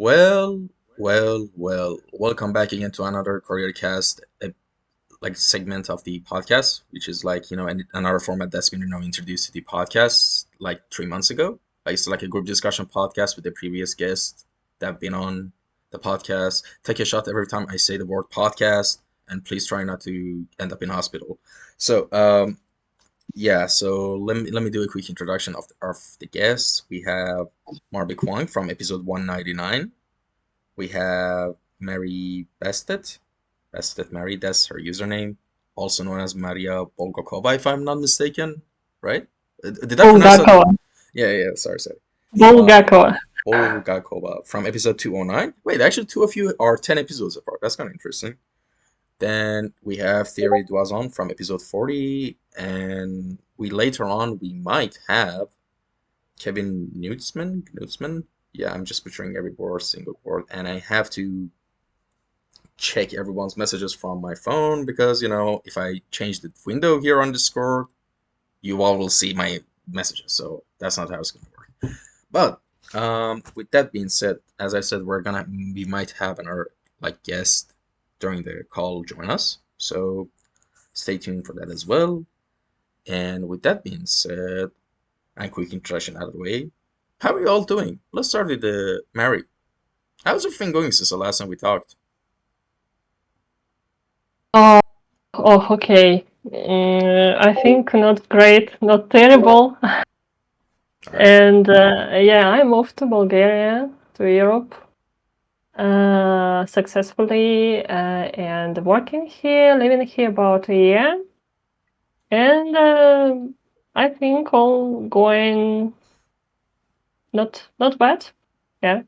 Well, well. Welcome back again to another Career Cast, like segment of the podcast, which is like another format that's been introduced to the podcast like 3 months ago. Like it's like a group discussion podcast with the previous guests that have been on the podcast. Take a shot every time I say the word podcast, and please try not to end up in hospital. So yeah, so let me do a quick introduction of the guests. We have Marby Kwong from episode 199. We have Mary Bestet. Bestet Mary, that's her username. Also known as Maria Bulgakova, if I'm not mistaken. Right? Did I pronounce that? Bulgakova. Yeah, yeah, sorry. Uh, Bulgakova. Bulgakova from episode 209. Wait, actually, two of you are 10 episodes apart. That's kind of interesting. Then we have Thierry Doison from episode 40. And later on, we might have Kevin Knutsman. Yeah, I'm just butchering every word, single word, and I have to check everyone's messages from my phone because if I change the window here on Discord, you all will see my messages. So that's not how it's gonna work. But with that being said, as I said, we might have another like guest during the call join us. So stay tuned for that as well. And with that being said, and quick introduction out of the way, how are you all doing? Let's start with Mary. How's everything going since the last time we talked? Oh, okay. I think not great, not terrible. All right. And yeah, I moved to Bulgaria, to Europe, successfully, and working here, living here about a year. And I think all going not bad. Yeah.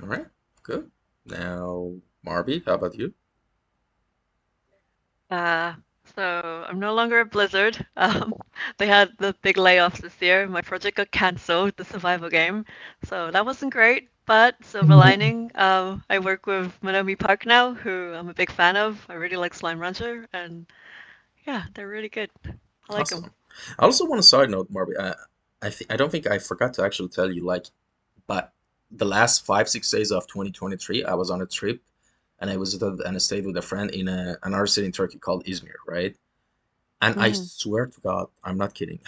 All right. Good. Now, Marby, how about you? Uh, so I'm no longer at Blizzard. They had the big layoffs this year. My project got cancelled, the survival game. So that wasn't great. But silver lining, I work with Monomi Park now, who I'm a big fan of. I really like Slime Rancher, and yeah, they're really good. I like them. Awesome. I also want to side note, Marby. I don't think I forgot to actually tell you, like, but the last 5 6 days of 2023, I was on a trip, and I visited and I stayed with a friend in another city in Turkey called Izmir, right? And I Hmm. swear to God, I'm not kidding.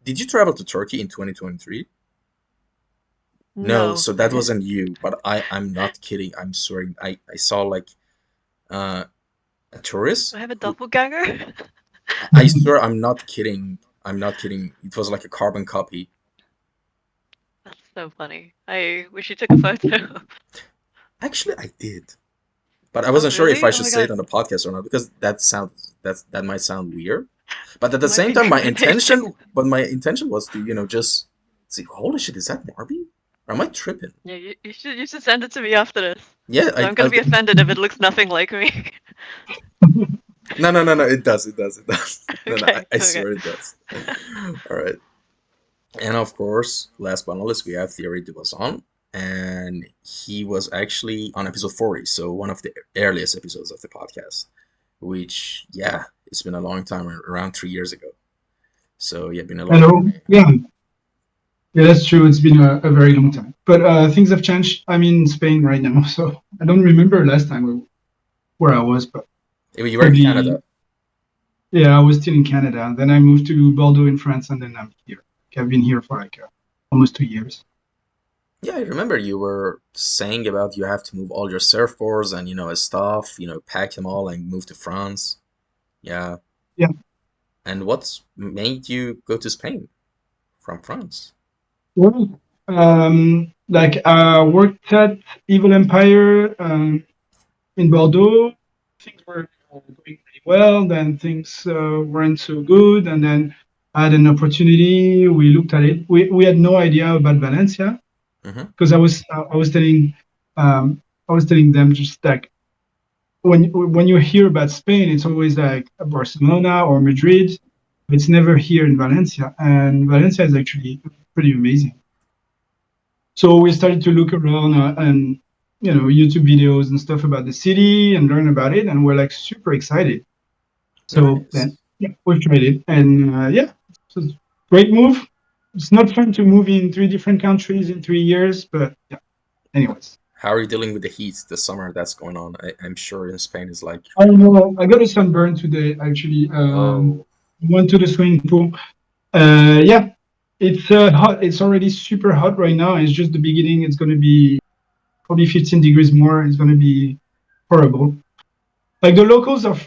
Did you travel to Turkey in 2023? No, No. so that wasn't you, but I'm not kidding. I'm swearing. I saw like uh, a Do tourist I have a who doppelganger? I swear I'm not kidding. I'm not kidding. It was like a carbon copy. That's so funny. I wish you took a photo. Actually, I did, but I Oh, wasn't sure if really? I Oh should my say it god. on the podcast or not because that might sound weird. But at It the might same be time, incriminating. my intention was to just see. Holy shit, is that Marby? Or am I tripping? Yeah, you should send it to me after this. Yeah, So I'm gonna be offended if it looks nothing like me. no. It does. No, no, Okay, I okay. swear it does. All right. And of course, last but not least, we have Thierry Dubuisson, and he was actually on episode 40, so one of the earliest episodes of the podcast, which, yeah, it's been a long time, around 3 years ago. So, yeah, been a long Hello. journey. Yeah, yeah, that's true. It's been a very long time. But things have changed. I'm in Spain right now, so I don't remember last time where I was, but You were in probably, Canada. yeah, I was still in Canada. Then I moved to Bordeaux in France, and then I'm here. I've been here for like almost 2 years. Yeah, I remember you were saying about you have to move all your surfboards and, stuff, pack them all and move to France. Yeah. Yeah. And what's made you go to Spain from France? Well, like I worked at Evil Empire in Bordeaux. Things were going pretty well. Then things weren't so good, and then I had an opportunity. We looked at it. We had no idea about Valencia Mm-hmm. because I was telling them just like when you hear about Spain, it's always like Barcelona or Madrid. It's never here in Valencia, and Valencia is actually pretty amazing. So we started to look around and YouTube videos and stuff about the city and learn about it, and we're like super excited. So then Nice. yeah, we've tried it, and yeah, it's a great move. It's not fun to move in three different countries in 3 years, but yeah. anyways. How are you dealing with the heat this summer that's going on? I'm sure in Spain is like, I don't know. I got a sunburn today, actually. oh, Went to the swimming pool. Yeah, it's hot. It's already super hot right now. It's just the beginning. It's going to be probably 15 degrees more. It's going to be horrible. Like the locals are,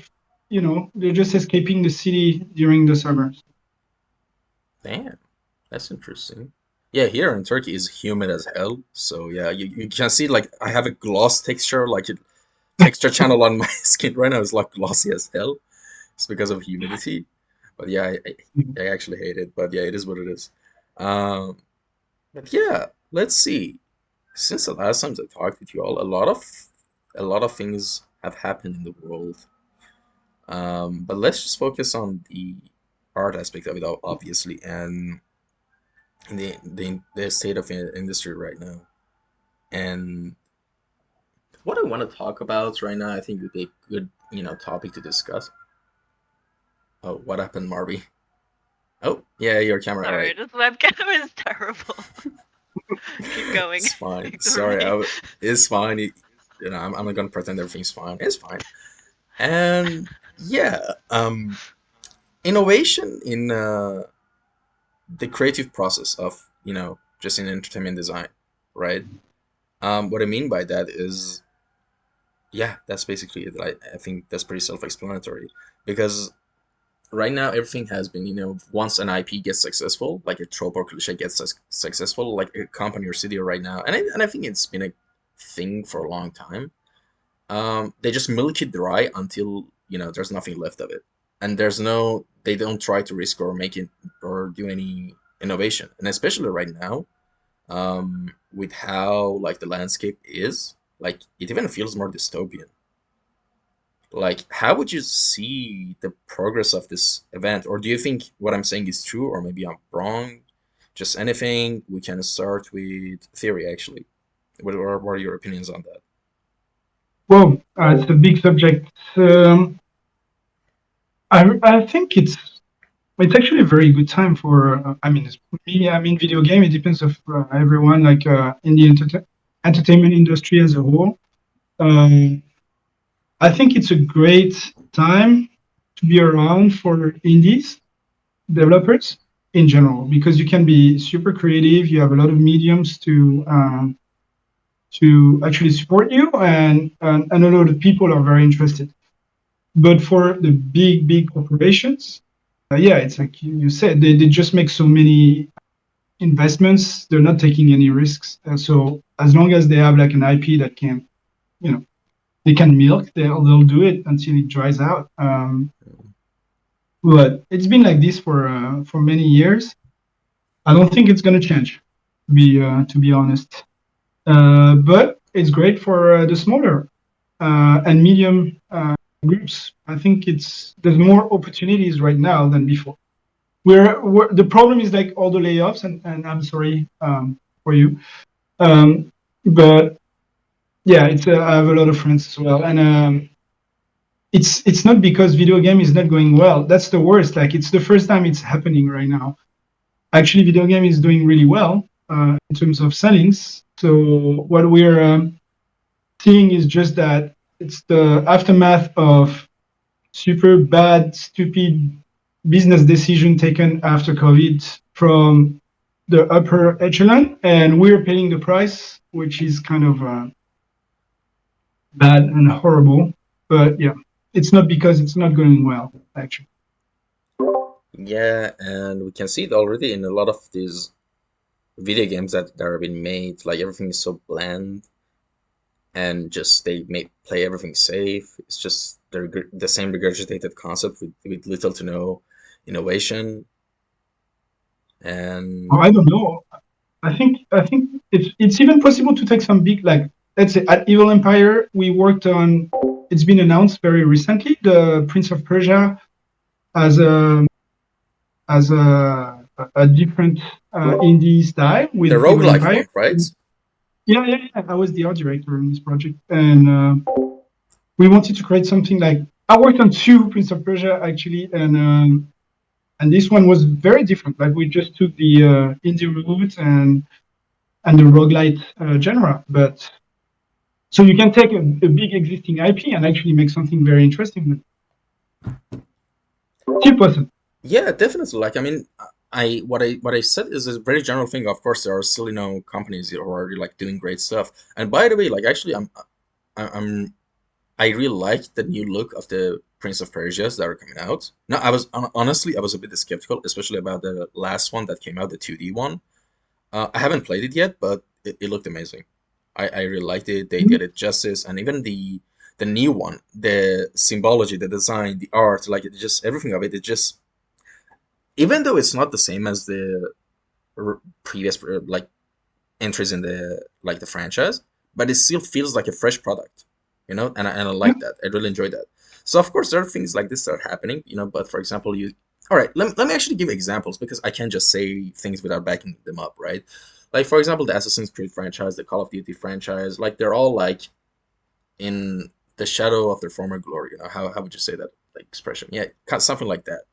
they're just escaping the city during the summer. damn, that's interesting. Yeah, here in Turkey is humid as hell. So yeah, you can see like I have a gloss texture, like it texture channel on my skin right now is like glossy as hell. It's because of humidity. But yeah, I actually hate it. But yeah, it is what it is. Um, but yeah, let's see. Since the last time I talked with you all, a lot of things have happened in the world. But let's just focus on the art aspect of it, obviously, and the state of the industry right now. And what I want to talk about right now, I think would be a good, topic to discuss. Oh, what happened, Marby? Oh, yeah, your camera. All Sorry, right. this webcam is terrible. Keep going. It's fine. Ignore Sorry, me. it's fine. I'm not gonna pretend everything's fine. It's fine. And yeah, innovation in the creative process of, just in entertainment design, right? What I mean by that is, yeah, that's basically it. I think that's pretty self-explanatory because right now everything has been, once an IP gets successful, like a trope or cliche gets successful, like a company or studio right now, and I think it's been a thing for a long time. They just milk it dry until there's nothing left of it, and they don't try to risk or make it or do any innovation, and especially right now, with how like the landscape is, like it even feels more dystopian. Like, how would you see the progress of this event? Or do you think what I'm saying is true, or maybe I'm wrong? Just anything. We can start with theory, actually. What are your opinions on that? Well, it's a big subject. I think it's actually a very good time for. I mean, me. I mean, video game. It depends of everyone. Like in the entertainment industry as a whole. Um, I think it's a great time to be around for indies developers in general because you can be super creative. You have a lot of mediums to actually support you, and a lot of people are very interested. But for the big corporations, yeah, it's like you said, they just make so many investments. They're not taking any risks. So as long as they have like an IP that can, you know, they can milk, they'll do it until it dries out. But it's been like this for many years. I don't think it's going to change, to be honest. But it's great for the smaller and medium groups. I think there's more opportunities right now than before. The problem is like all the layoffs, and I'm sorry for you, but yeah, I have a lot of friends as well, and it's not because video game is not going well. That's the worst. Like it's the first time it's happening right now. Actually, video game is doing really well in terms of sellings. So what we're seeing is just that it's the aftermath of super bad, stupid business decision taken after COVID from the upper echelon, and we're paying the price, which is kind of bad and horrible. But yeah, it's not because it's not going well, actually. Yeah, and we can see it already in a lot of these video games that are being made. Like everything is so bland, and just they make play everything safe. It's just the same regurgitated concept with little to no innovation. And I don't know. I think it's even possible to take some big, like let's say at Evil Empire we worked on. It's been announced very recently, the Prince of Persia as a different indie style the with Evil roguelike Empire. one, right? Yeah. I was the art director in this project, and we wanted to create something like I worked on two Prince of Persia actually, and this one was very different. Like we just took the indie route, and the roguelite genre. But so you can take a big existing IP and actually make something very interesting with it. 10%. Yeah, definitely. Like, I mean, what I said is a very general thing. Of course, there are still companies that are already like doing great stuff. And by the way, like actually, I'm I really like the new look of the Prince of Persia's that are coming out. No, honestly, I was a bit skeptical, especially about the last one that came out, the 2D one. I haven't played it yet, but it looked amazing. I really liked it. They did it justice, and even the new one, the symbology, the design, the art, like it just everything of it. It just even though it's not the same as the previous like entries in the like the franchise, but it still feels like a fresh product, and I like that. I really enjoy that. So of course there are things like this that are happening, but for example, all right, let me actually give examples because I can't just say things without backing them up, right? Like for example, the Assassin's Creed franchise, the Call of Duty franchise, like they're all like in the shadow of their former glory. How would you say that like expression? Yeah, something like that.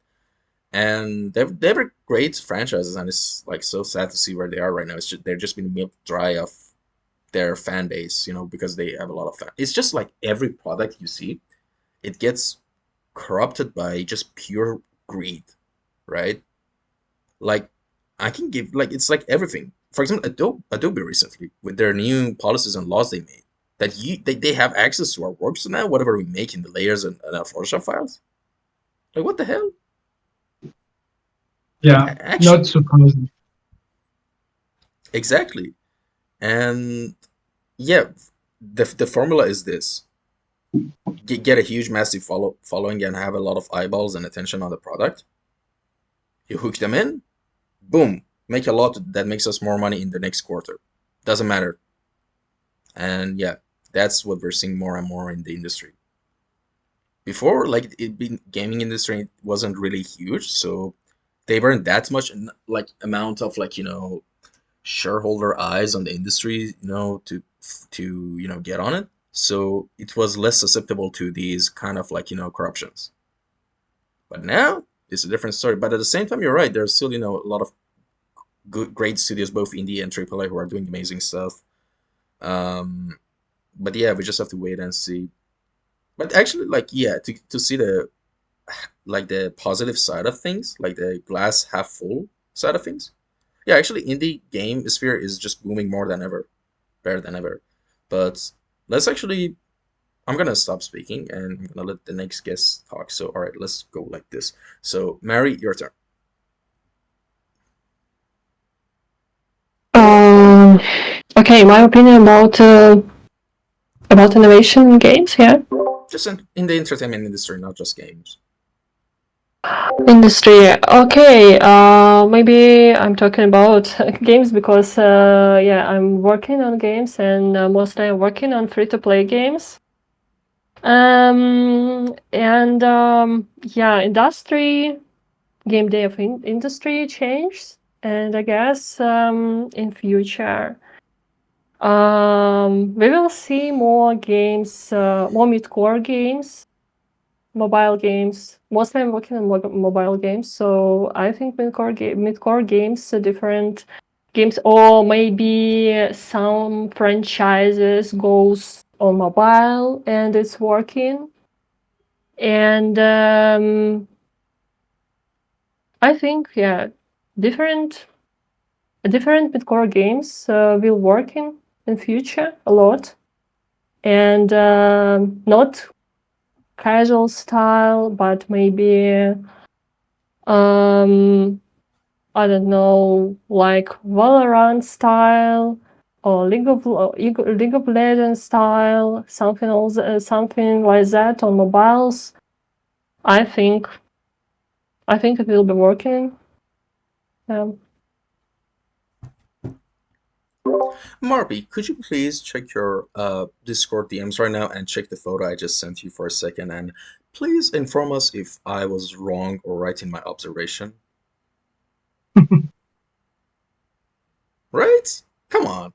And they were great franchises, and it's like so sad to see where they are right now. They're just being milked dry of their fan base, because they have a lot of fan. It's just like every product you see, it gets corrupted by just pure greed, right? Like I can give like it's like everything. For example, Adobe recently with their new policies and laws they made that they have access to our works now, whatever we make in the layers and our Photoshop files. Like what the hell? Like Yeah, not actually, surprising. exactly. And yeah, the formula is this: get a huge, massive following and have a lot of eyeballs and attention on the product. You hook them in, boom, make a lot that makes us more money in the next quarter. Doesn't matter. And yeah, that's what we're seeing more and more in the industry. Before, like gaming industry wasn't really huge, so they weren't that much like amount of like shareholder eyes on the industry, to get on it. So it was less susceptible to these kind of like corruptions. But now it's a different story. But at the same time, you're right. There's still a lot of great studios, both indie and AAA, who are doing amazing stuff. Um, but yeah, we just have to wait and see. But actually, like yeah, to see the positive side of things, like the glass half full side of things. Yeah, actually, indie game sphere is just booming more than ever, better than ever. But let's actually, I'm gonna stop speaking and I'm gonna let the next guest talk. So, all right, let's go like this. So, Mary, your turn. Um, okay, my opinion about innovation in games. Yeah, Just in the entertainment industry, not just games. industry. Okay, maybe I'm talking about games because yeah, I'm working on games and mostly I'm working on free-to-play games. And yeah, game dev industry changed, and I guess in future we will see more games, more mid-core games, mobile games. Mostly I'm working on mobile games, so I think mid-core games, different games, or maybe some franchises goes on mobile and it's working. And I think yeah, different mid-core games will work in future a lot, and not casual style, but maybe I don't know, like Valorant style or League of Legends style, something like that on mobiles. I think it will be working. Marby, could you please check your Discord DMs right now and check the photo I just sent you for a second, and please inform us if I was wrong or right in my observation. Right? Come on.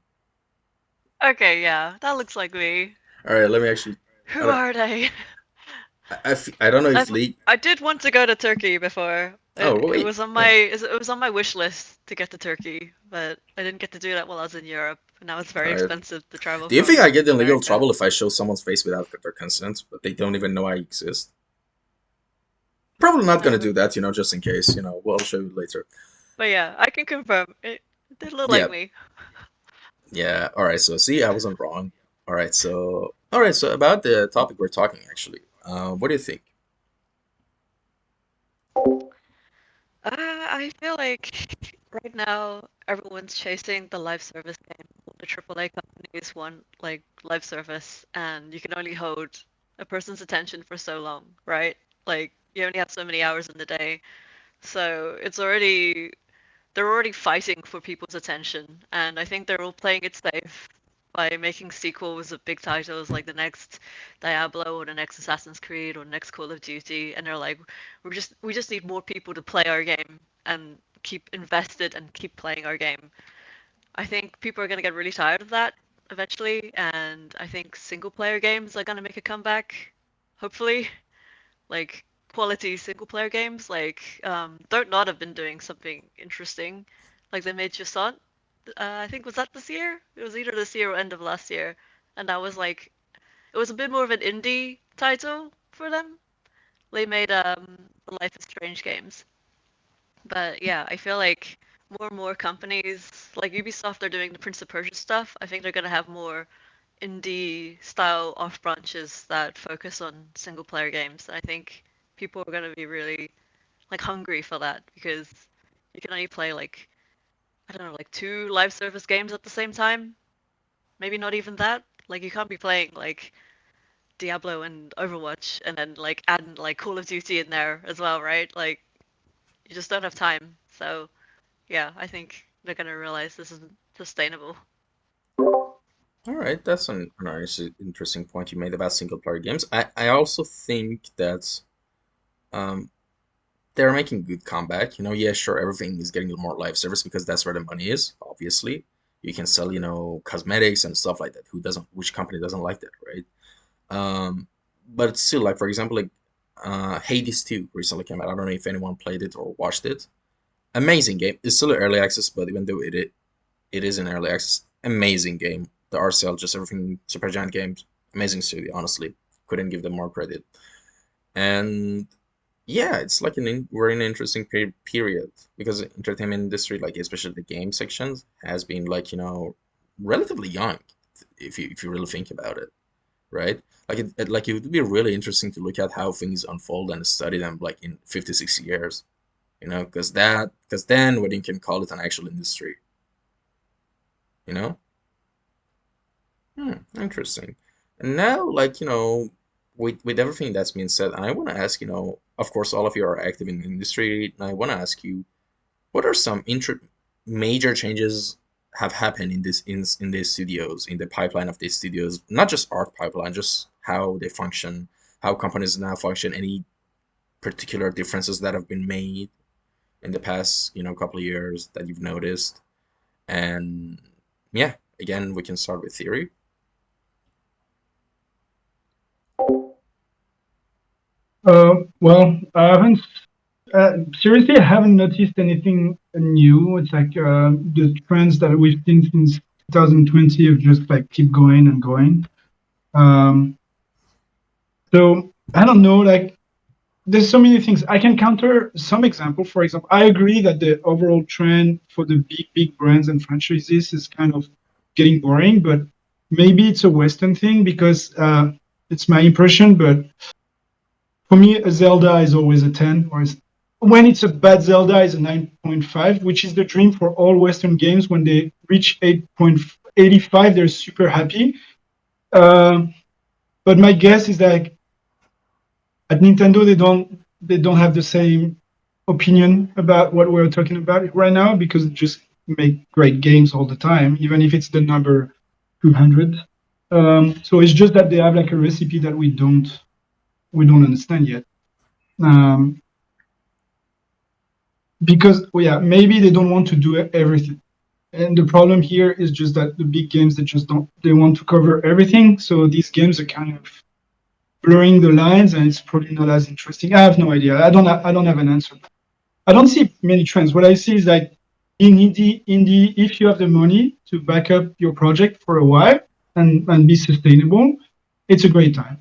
Okay, yeah, that looks like me. All right, let me actually. Who are they? I don't know if I've, League. I did want to go to Turkey before. Oh It wait, was on my wish list to get to Turkey, but I didn't get to do that while I was in Europe, and now it's very right. expensive to travel Do you think I from get in legal America. trouble if I show someone's face without their consent, but they don't even know I exist? Probably not gonna do Um, that, just in case. We'll show you later. but yeah, I can confirm it did look Yeah, like me. yeah. All right. So see, I wasn't wrong. All right. So about the topic we're talking, actually, what do you think? I feel like right now everyone's chasing the live service game. The AAA companies want like live service, and you can only hold a person's attention for so long, right? Like you only have so many hours in the day, so they're already fighting for people's attention, and I think they're all playing it safe by making sequels of big titles like the next Diablo or the next Assassin's Creed or next Call of Duty, and they're like, we just need more people to play our game and keep invested and keep playing our game. I think people are gonna get really tired of that eventually, and I think single player games are gonna make a comeback, hopefully. Like quality single player games like Don't Nod have been doing something interesting. Like they made Jusant, I think was that this year? It was either this year or end of last year. And that was like it was a bit more of an indie title for them. They made the Life is Strange games. But yeah, I feel like more and more companies like Ubisoft are doing the Prince of Persia stuff. I think they're gonna have more indie style off branches that focus on single player games. And I think people are gonna be really like hungry for that because you can only play like I don't know, like two live service games at the same time. Maybe not even that. Like you can't be playing like Diablo and Overwatch and then like add like Call of Duty in there as well, right? Like you just don't have time. So yeah, I think they're gonna realize this isn't sustainable. All right, that's an nice, interesting point you made about single player games. I also think that um, they're making good comeback. Yeah, sure, everything is getting more live service because that's where the money is, obviously. You can sell, cosmetics and stuff like that. Which company doesn't like that, right? Um, but still, like, for example, like, Hades 2 recently came out. I don't know if anyone played it or watched it. Amazing game. It's still early access, but even though it is in early access, amazing game. The RCL, just everything, Supergiant Games, amazing studio, honestly. Couldn't give them more credit. And yeah, it's like we're in an interesting period because the entertainment industry, like especially the game sections, has been like relatively young, if you really think about it, right? Like it would be really interesting to look at how things unfold and study them like in 50, 60 years, because then what you can call it an actual industry, you know? Interesting. And now, like, with everything that's been said, I want to ask, of course, all of you are active in the industry, and I want to ask you, what are some major changes have happened in these studios, in the pipeline of these studios, not just art pipeline, just how they function, how companies now function, any particular differences that have been made in the past, couple of years that you've noticed, and yeah, again, we can start with theory. Well, I haven't seriously, I haven't noticed anything new. It's like the trends that we've seen since 2020 have just like keep going and going. Um, so I don't know, like there's so many things. I can counter some example. For example, I agree that the overall trend for the big brands and franchises is kind of getting boring, but maybe it's a Western thing because it's my impression. But for me, a Zelda is always a 10, whereas when it's a bad Zelda, is a 9.5, which is the dream for all Western games. When they reach 8.85, they're super happy. Um, but my guess is that at Nintendo, they don't have the same opinion about what we're talking about right now because they just make great games all the time, even if it's the number 200. So it's just that they have like a recipe that we don't understand yet. Um, because yeah, maybe they don't want to do everything. And the problem here is just that the big games they just don't they want to cover everything. So these games are kind of blurring the lines, and it's probably not as interesting. I have no idea. I don't have an answer. I don't see many trends. What I see is like in indie, if you have the money to back up your project for a while and be sustainable, it's a great time.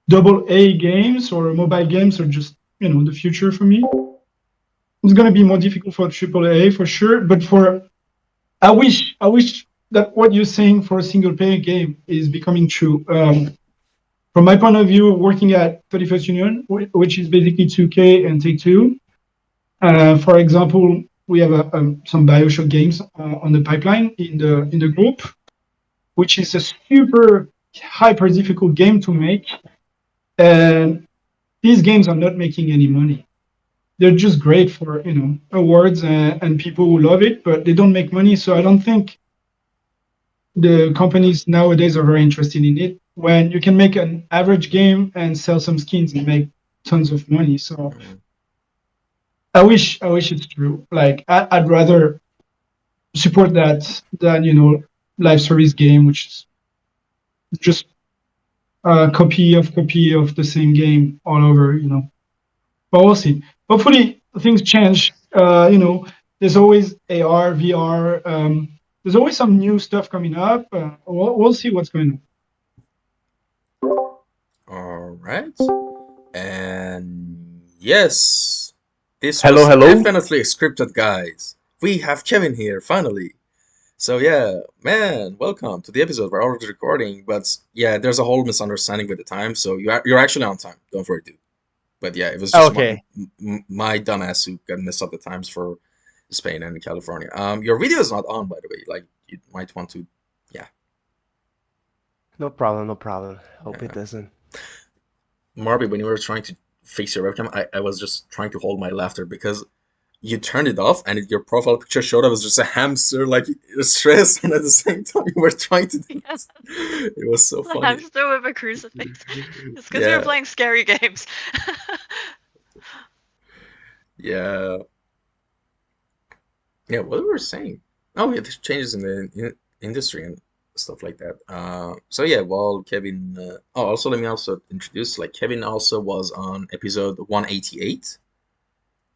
Double A games or mobile games are just the future for me. It's gonna be more difficult for triple A for sure, but I wish that what you're saying for a single player game is becoming true. From my point of view, working at 31st Union, which is basically 2K and Take-Two, for example, we have some Bioshock games on the pipeline in the group, which is a super hyper difficult game to make, and these games are not making any money. They're just great for awards and people who love it, but they don't make money. So I don't think the companies nowadays are very interested in it. When you can make an average game and sell some skins and make tons of money, so I wish it's true. Like I'd rather support that than live service game, which is just a copy of the same game all over. But we'll see. Hopefully things change. There's always AR, VR. There's always some new stuff coming up. We'll see what's going on. All right. And yes, this Hello, was hello. definitely scripted, guys. We have Kevin here finally. So yeah, man, welcome to the episode. We're already recording, but yeah, there's a whole misunderstanding with the time. So you're actually on time. Don't worry, dude. But yeah, it was just Okay. my dumbass who got messed up the times for Spain and California. Your video is not on, by the way. Like you might want to, yeah. No problem, no problem. Hope Yeah. it doesn't. Marby, when you were trying to fix your webcam, I was just trying to hold my laughter because you turned it off and your profile picture showed up as just a hamster, like stressed, and at the same time you were trying to do Yes. this. It was so The funny. hamster with a crucifix. It's because Yeah, you're playing scary games. yeah, yeah. What we were saying? Oh, yeah, there's changes in the industry and stuff like that. So yeah, well, Kevin. Oh, also let me also introduce. Like Kevin also was on episode 188.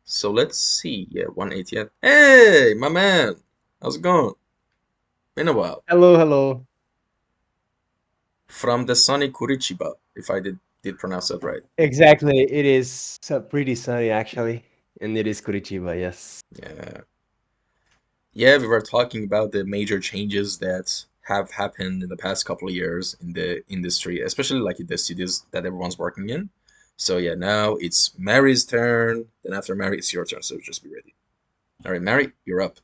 So let's see. Yeah, 188. Hey, my man. How's it going? Been a while. Hello, hello. From the sunny Curitiba, if I did pronounce that right. Exactly. It is pretty sunny actually, and it is Curitiba. Yes. Yeah. Yeah, we were talking about the major changes that have happened in the past couple of years in the industry, especially like in the studios that everyone's working in. So yeah, now it's Mary's turn. Then after Mary, it's your turn. So just be ready. All right, Mary, you're up.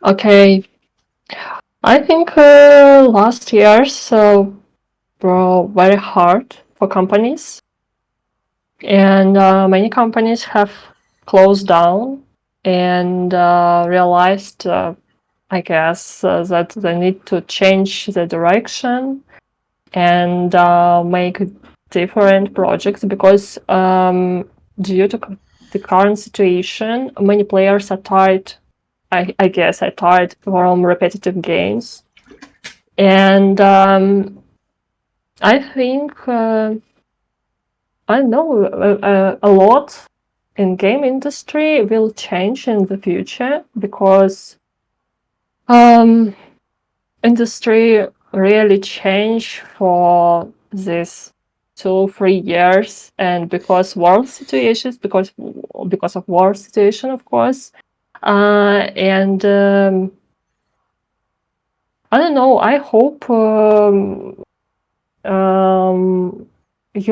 Okay. I think last years were very hard for companies, and many companies have closed down and realized, I guess, that they need to change the direction and make different projects because due to the current situation, many players are tired. I guess are tired from repetitive games, and I think I know a lot in game industry will change in the future because industry really change for this 2-3 years, and because world situations, because of war situation, of course, and I don't know. I hope you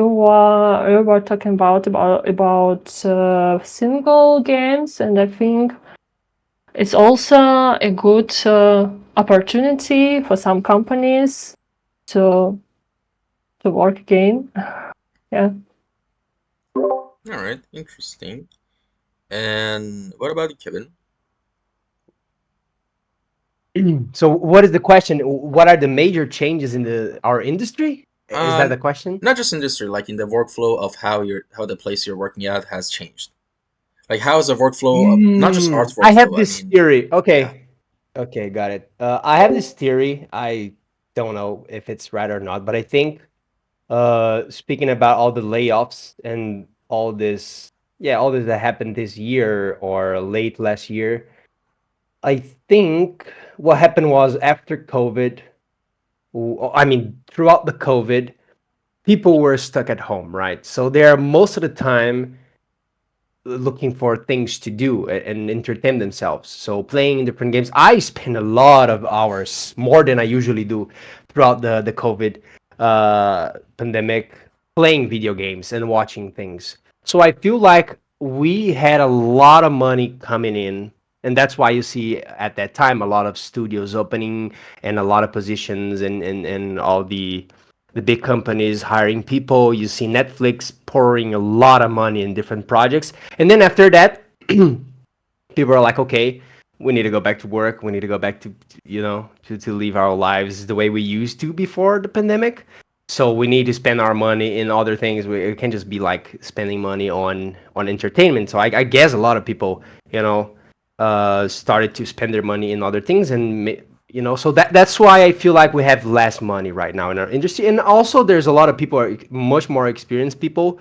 were talking about single games, and I think it's also a good opportunity for some companies to work again. Yeah. All right, interesting. And what about you, Kevin? So, what is the question? What are the major changes in our industry? Is that the question? Not just industry, like in the workflow of how the place you're working at has changed. Like how is the workflow of not just art I have workflow, I this mean, theory. yeah. Okay, got it. I have this theory. I don't know if it's right or not, but I think speaking about all the layoffs and all this, yeah, all this that happened this year or late last year, I think what happened was after COVID, I mean, throughout the COVID, people were stuck at home, right? So they're most of the time looking for things to do and entertain themselves. So playing different games. I spend a lot of hours, more than I usually do, throughout the COVID pandemic, playing video games and watching things. So I feel like we had a lot of money coming in. And that's why you see at that time a lot of studios opening and a lot of positions and all the big companies hiring people. You see Netflix pouring a lot of money in different projects. And then after that, people are like, okay, we need to go back to work. We need to go back to to live our lives the way we used to before the pandemic. So we need to spend our money in other things. We can't just be like spending money on entertainment. So I guess a lot of people, started to spend their money in other things, and so that's why I feel like we have less money right now in our industry. And also, there's a lot of people, are much more experienced people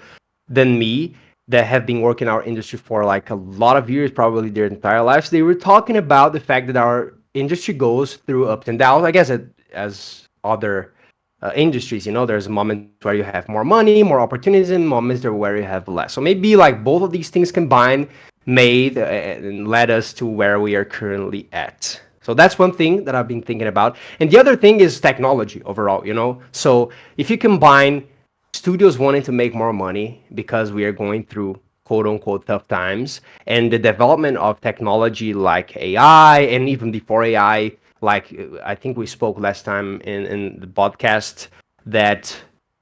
than me, that have been working in our industry for like a lot of years, probably their entire lives. They were talking about the fact that our industry goes through ups and downs. I guess as other industries, there's moments where you have more money, more opportunities, and moments there where you have less. So maybe like both of these things combined made and led us to where we are currently at. So that's one thing that I've been thinking about. And the other thing is technology overall. So if you combine studios wanting to make more money because we are going through quote unquote tough times, and the development of technology like AI, and even before AI, like I think we spoke last time in the podcast, that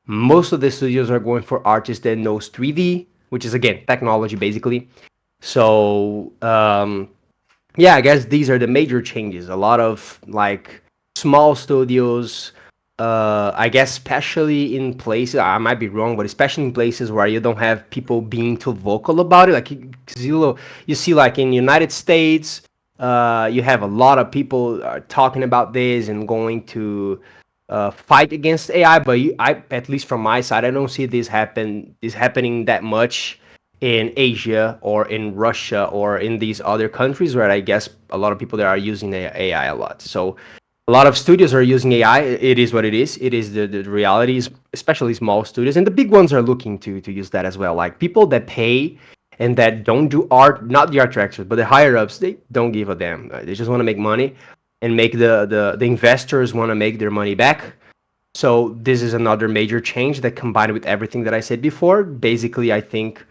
most of the studios are going for artists that knows 3D, which is again technology basically. So yeah, I guess these are the major changes. A lot of like small studios, I guess, especially in places, I might be wrong, but especially in places where you don't have people being too vocal about it. Like, 'cause you see, like in United States, you have a lot of people talking about this and going to fight against AI. But at least from my side, I don't see this happening that much in Asia or in Russia or in these other countries where I guess a lot of people there are using AI a lot. So a lot of studios are using AI. It is what it is. It is the realities, especially small studios, and the big ones are looking to use that as well. Like people that pay and that don't do art, not the art directors, but the higher ups, they don't give a damn. They just want to make money and make the investors want to make their money back. So this is another major change that, combined with everything that I said before, basically I think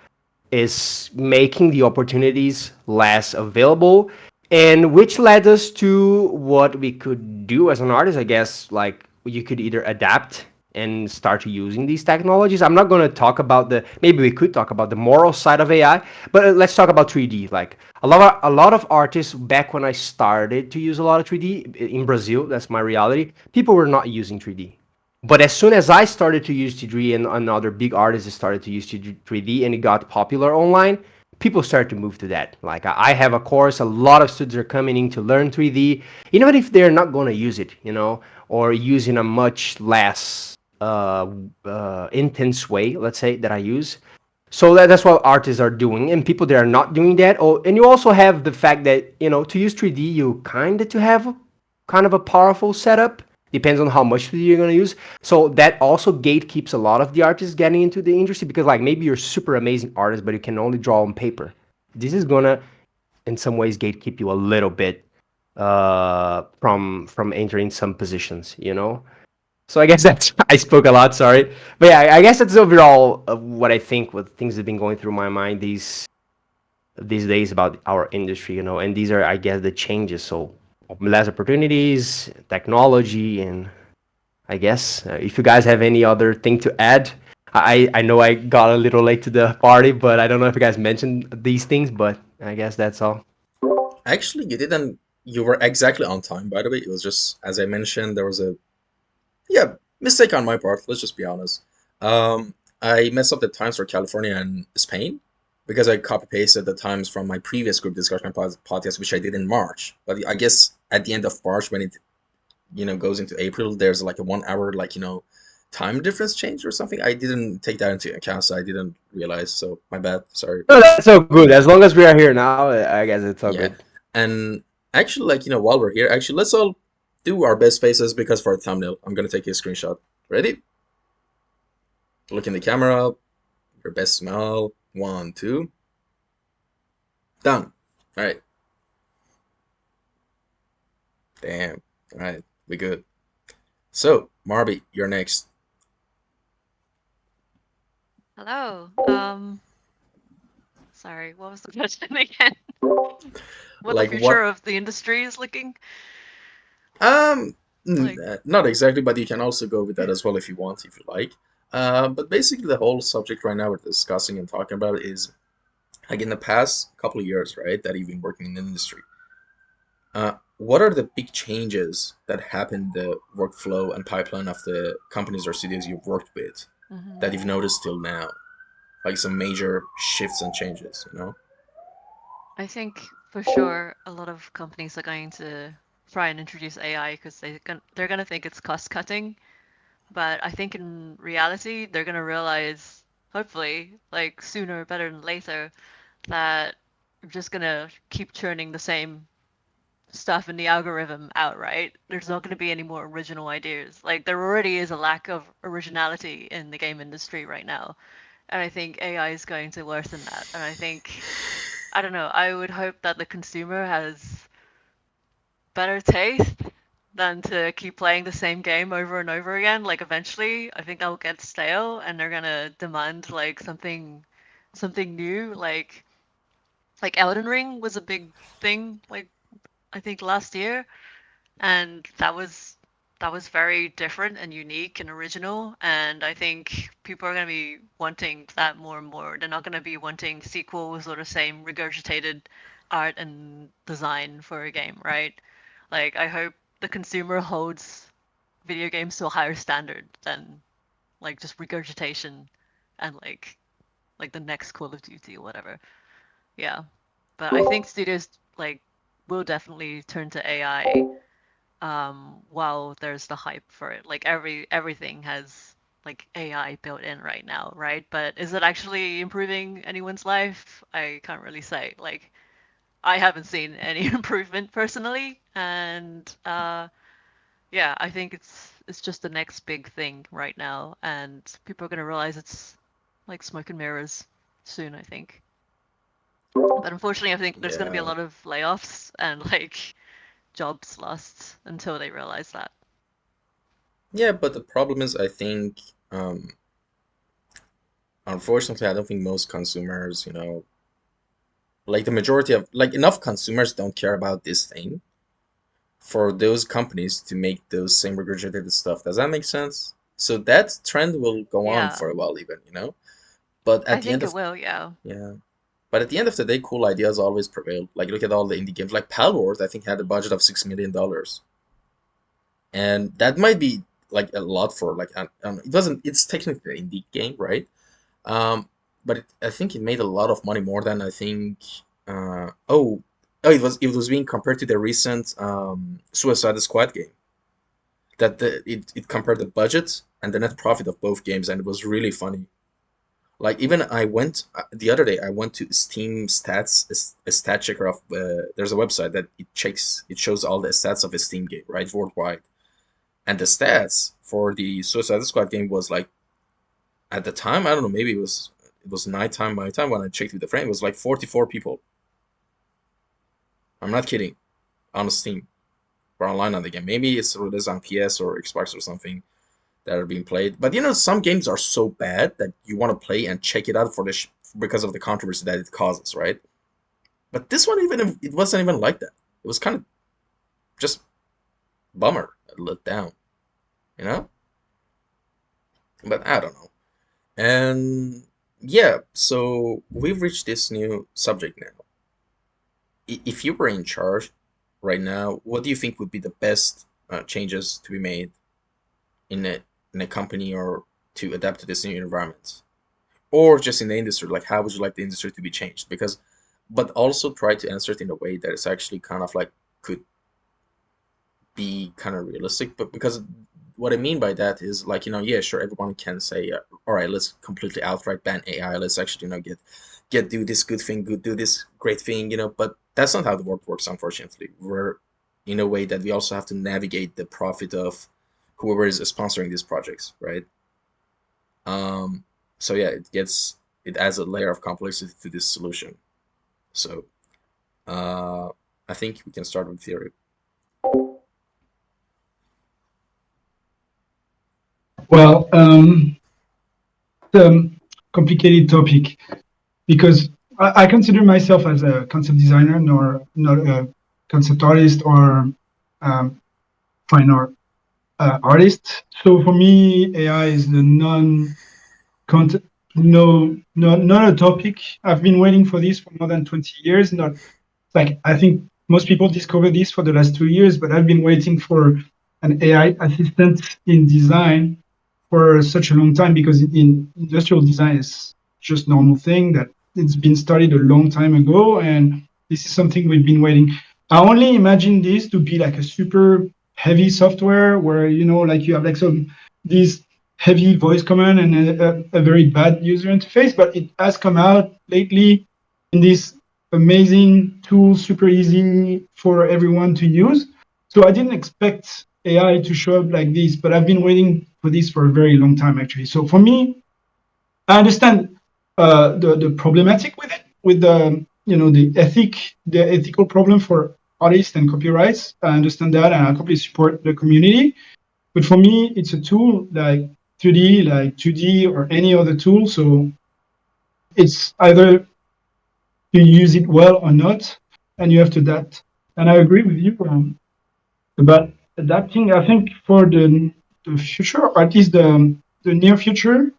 is making the opportunities less available, and which led us to what we could do as an artist. I guess like you could either adapt and start using these technologies. I'm not going to talk about maybe we could talk about the moral side of AI, but let's talk about 3D. Like a lot of artists, back when I started to use a lot of 3D in Brazil, that's my reality, people were not using 3D. But as soon as I started to use 3D and another big artist started to use 3D and it got popular online, people started to move to that. Like I have a course, a lot of students are coming in to learn 3D, even if they're not going to use it, or use in a much less intense way, let's say, that I use. So that's what artists are doing, and people that are not doing that. Oh, and you also have the fact that to use 3D, you kind of to have kind of a powerful setup. Depends on how much 3D you're gonna use. So that also gatekeeps a lot of the artists getting into the industry, because like maybe you're super amazing artist, but you can only draw on paper. This is gonna, in some ways, gatekeep you a little bit from entering some positions. So I guess that's I spoke a lot. Sorry, but yeah, I guess that's overall what I think. What things have been going through my mind these days about our industry. And these are, I guess, the changes. So less opportunities, technology, and I guess if you guys have any other thing to add. I know I got a little late to the party, but I don't know if you guys mentioned these things. But I guess that's all. Actually, you didn't. You were exactly on time, by the way. It was just, as I mentioned, there was a, yeah, mistake on my part. Let's just be honest. I messed up the times for California and Spain because I copy pasted the times from my previous group discussion podcast, which I did in March. But I guess at the end of March, when goes into April, there's like a 1 hour time difference change or something. I didn't take that into account, so I didn't realize. So my bad. Sorry. No, that's so good. As long as we are here now, I guess it's all Yeah. good. And actually, while we're here, actually, let's all do our best faces because for a thumbnail, I'm gonna take a screenshot. Ready? Look in the camera. Your best smile. 1, 2. Done. All right. Damn. All right. We good. So, Marby, you're next. Hello. Sorry, what was the question again? What the Like future what? of the industry is looking Um, like? not exactly, but you can also go with that as well if you want, if you like. But basically, the whole subject right now we're discussing and talking about is like in the past couple of years, right, that you've been working in the industry. What are the big changes that happen in the workflow and pipeline of the companies or studios you've worked with that you've noticed till now? Like some major shifts and changes, you know? I think for sure a lot of companies are going to try and introduce AI because they're gonna think it's cost cutting. But I think in reality, they're gonna realize, hopefully, like sooner better than later, that we're just gonna keep churning the same stuff in the algorithm out, right? There's not gonna be any more original ideas. Like there already is a lack of originality in the game industry right now. And I think AI is going to worsen that. And I think, I don't know, I would hope that the consumer has better taste than to keep playing the same game over and over again. Like eventually, I think that'll get stale, and they're gonna demand like something new. Like Elden Ring was a big thing, like I think last year, and that was very different and unique and original. And I think people are gonna be wanting that more and more. They're not gonna be wanting sequels or the same regurgitated art and design for a game, right? Like, I hope the consumer holds video games to a higher standard than like just regurgitation and like the next Call of Duty or whatever. Yeah. But I think studios like will definitely turn to AI while there's the hype for it. Like everything has like AI built in right now, right? But is it actually improving anyone's life? I can't really say. Like I haven't seen any improvement personally, and yeah, I think it's just the next big thing right now, and people are gonna realize it's like smoke and mirrors soon, I think. But unfortunately, I think there's gonna be a Yeah. lot of layoffs and like jobs lost until they realize that. Yeah, but the problem is, I think, um, unfortunately, I don't think most consumers, like the majority of, like enough consumers don't care about this thing for those companies to make those same regurgitated stuff. Does that make sense? So that trend will go on Yeah, for a while, even. But I at the end think it of, will. Yeah. yeah. But at the end of the day, cool ideas always prevail. Like look at all the indie games. Like Palworld, I think had a budget of $6 million, and that might be like a lot for like it doesn't. It's technically an indie game, right? Um, but I think it made a lot of money, more than I think. It was being compared to the recent Suicide Squad game. It compared the budget and the net profit of both games, and it was really funny. Like even I went the other day, I went to Steam stats, a stat checker of there's a website that it shows all the stats of a Steam game, right, worldwide. And the stats for the Suicide Squad game was like, at the time, I don't know, maybe it was nighttime my time when I checked with the friend, it was like 44 people. I'm not kidding, on Steam or online on the game. Maybe it's released on PS or Xbox or something that are being played. But some games are so bad that you want to play and check it out because of the controversy that it causes, right? But this one, even if it wasn't even like that, it was kind of just bummer, let down, you know. But I don't know. And yeah, so we've reached this new subject now. If you were in charge right now, what do you think would be the best changes to be made in a company or to adapt to this new environment? Or just in the industry, like how would you like the industry to be changed? Because, but also try to answer it in a way that is actually kind of like could be kind of realistic, but because what I mean by that is like, yeah, sure, everyone can say, all right, let's completely outright ban AI. Let's actually, get do this good thing, do this great thing, but that's not how the world works, unfortunately. We're in a way that we also have to navigate the profit of whoever is sponsoring these projects, right? So yeah, it adds a layer of complexity to this solution. So I think we can start with theory. Well, the complicated topic because I consider myself as a concept designer, nor not a concept artist or fine art artist. So for me, AI is the non-content, not a topic. I've been waiting for this for more than 20 years. Not like I think most people discovered this for the last 2 years, but I've been waiting for an AI assistant in design for such a long time because in industrial design is just normal thing that it's been studied a long time ago, and this is something we've been waiting. I only imagine this to be like a super heavy software where like you have like some these heavy voice command and a very bad user interface, but it has come out lately in this amazing tool, super easy for everyone to use. So I didn't expect AI to show up like this, but I've been waiting for this for a very long time, actually. So for me, I understand the problematic with it, with the ethical problem for artists and copyrights. I understand that, and I completely support the community. But for me, it's a tool like 3D, like 2D, or any other tool. So it's either you use it well or not, and you have to adapt. And I agree with you about adapting. I think for the future, or at least the near future,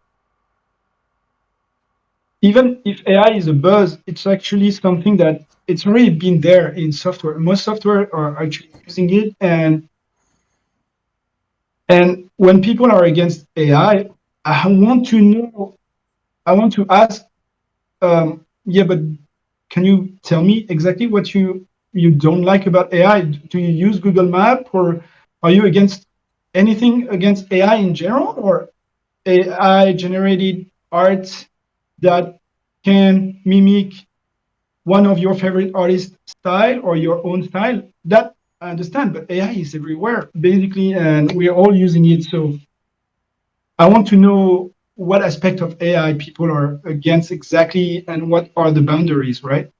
even if AI is a buzz, it's actually something that it's already been there in software. Most software are actually using it, and when people are against AI, I want to know. I want to ask, yeah, but can you tell me exactly what you don't like about AI? Do you use Google Map, or are you against anything against AI in general, or AI generated art that can mimic one of your favorite artist style or your own style? That I understand, but AI is everywhere basically, and we're all using it. So I want to know what aspect of AI people are against exactly, and what are the boundaries, right?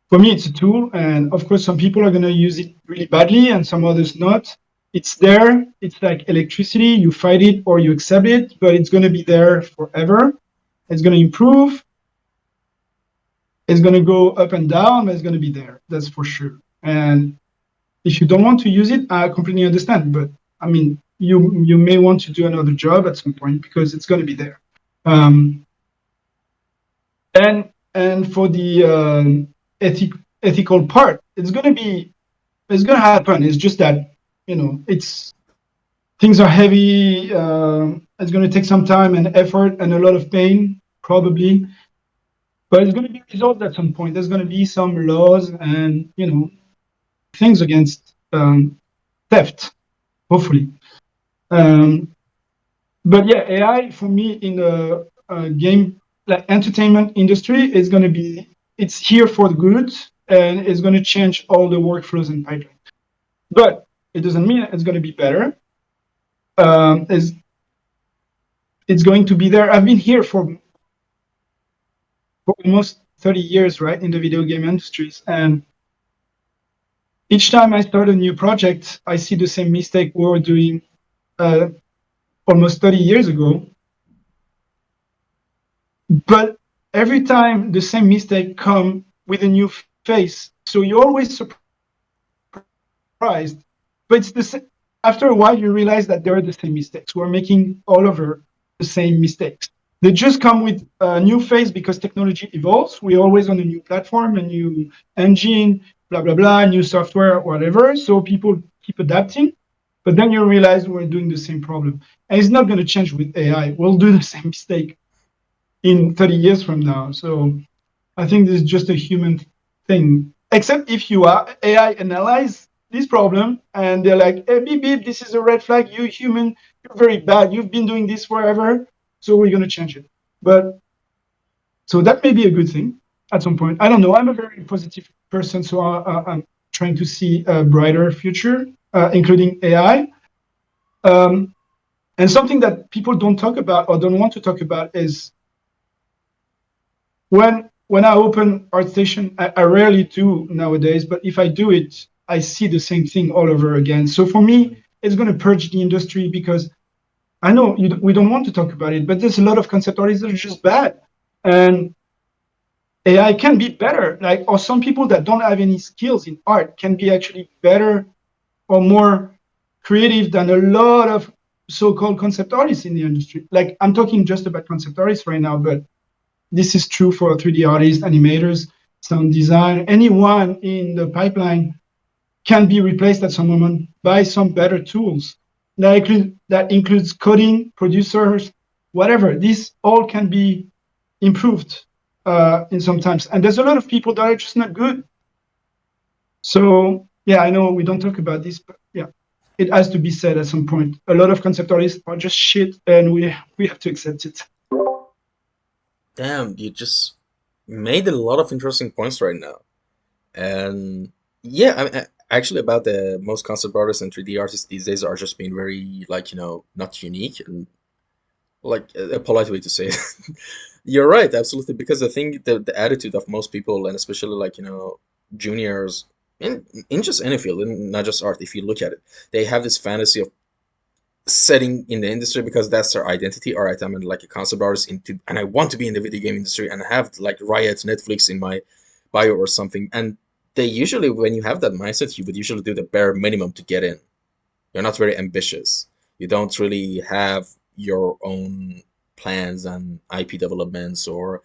For me, it's a tool, and of course, some people are going to use it really badly, and some others not. It's there. It's like electricity. You fight it or you accept it, but it's going to be there forever. It's going to improve. It's going to go up and down, but it's going to be there. That's for sure. And if you don't want to use it, I completely understand. But I mean, you may want to do another job at some point because it's going to be there. Um, and for the ethical part, it's going to happen. It's just that it's things are heavy. It's going to take some time and effort and a lot of pain, probably. But it's going to be resolved at some point. There's going to be some laws and things against theft, hopefully. Um, but yeah, AI for me in the game like entertainment industry is going to be it's here for the good, and it's going to change all the workflows and pipelines. But it doesn't mean it's going to be better. It's going to be there. I've been here for almost 30 years, right, in the video game industries, and each time I start a new project, I see the same mistake we were doing almost 30 years ago. But every time the same mistake come with a new face, so you're always surprised. But it's the same. After a while, you realize that they are the same mistakes. We're making all over the same mistakes. They just come with a new phase because technology evolves. We're always on a new platform, a new engine, blah, blah, blah, new software, whatever. So people keep adapting. But then you realize we're doing the same problem. And it's not going to change with AI. We'll do the same mistake in 30 years from now. So I think this is just a human thing. Except if you are AI analyze this problem, and they're like, hey, beep, beep, this is a red flag. You human, you're very bad. You've been doing this forever, so we're going to change it. But so that may be a good thing at some point. I don't know. I'm a very positive person, so I'm trying to see a brighter future, including AI. And something that people don't talk about or don't want to talk about is when I open ArtStation, I rarely do nowadays, but if I do it, I see the same thing all over again. So for me, it's going to purge the industry because I know we don't want to talk about it, but there's a lot of concept artists that are just bad. And AI can be better, like, or some people that don't have any skills in art can be actually better or more creative than a lot of so-called concept artists in the industry. Like, I'm talking just about concept artists right now, but this is true for 3D artists, animators, sound design. Anyone in the pipeline can be replaced at some moment by some better tools. That includes coding, producers, whatever. This all can be improved in some times. And there's a lot of people that are just not good. So yeah, I know we don't talk about this, but yeah, it has to be said at some point. A lot of concept artists are just shit, and we have to accept it. Damn, you just made a lot of interesting points right now. And yeah, I mean, actually, about the most concept artists and 3D artists these days are just being very, like, not unique, and like a polite way to say it. You're right, absolutely. Because I think the attitude of most people, and especially like, juniors in just any field, and not just art, if you look at it, they have this fantasy of setting in the industry because that's their identity. All right, I'm like a concept artist and I want to be in the video game industry and have like Riot, Netflix in my bio or something. And they usually, when you have that mindset, you would usually do the bare minimum to get in. You're not very ambitious. You don't really have your own plans and IP developments or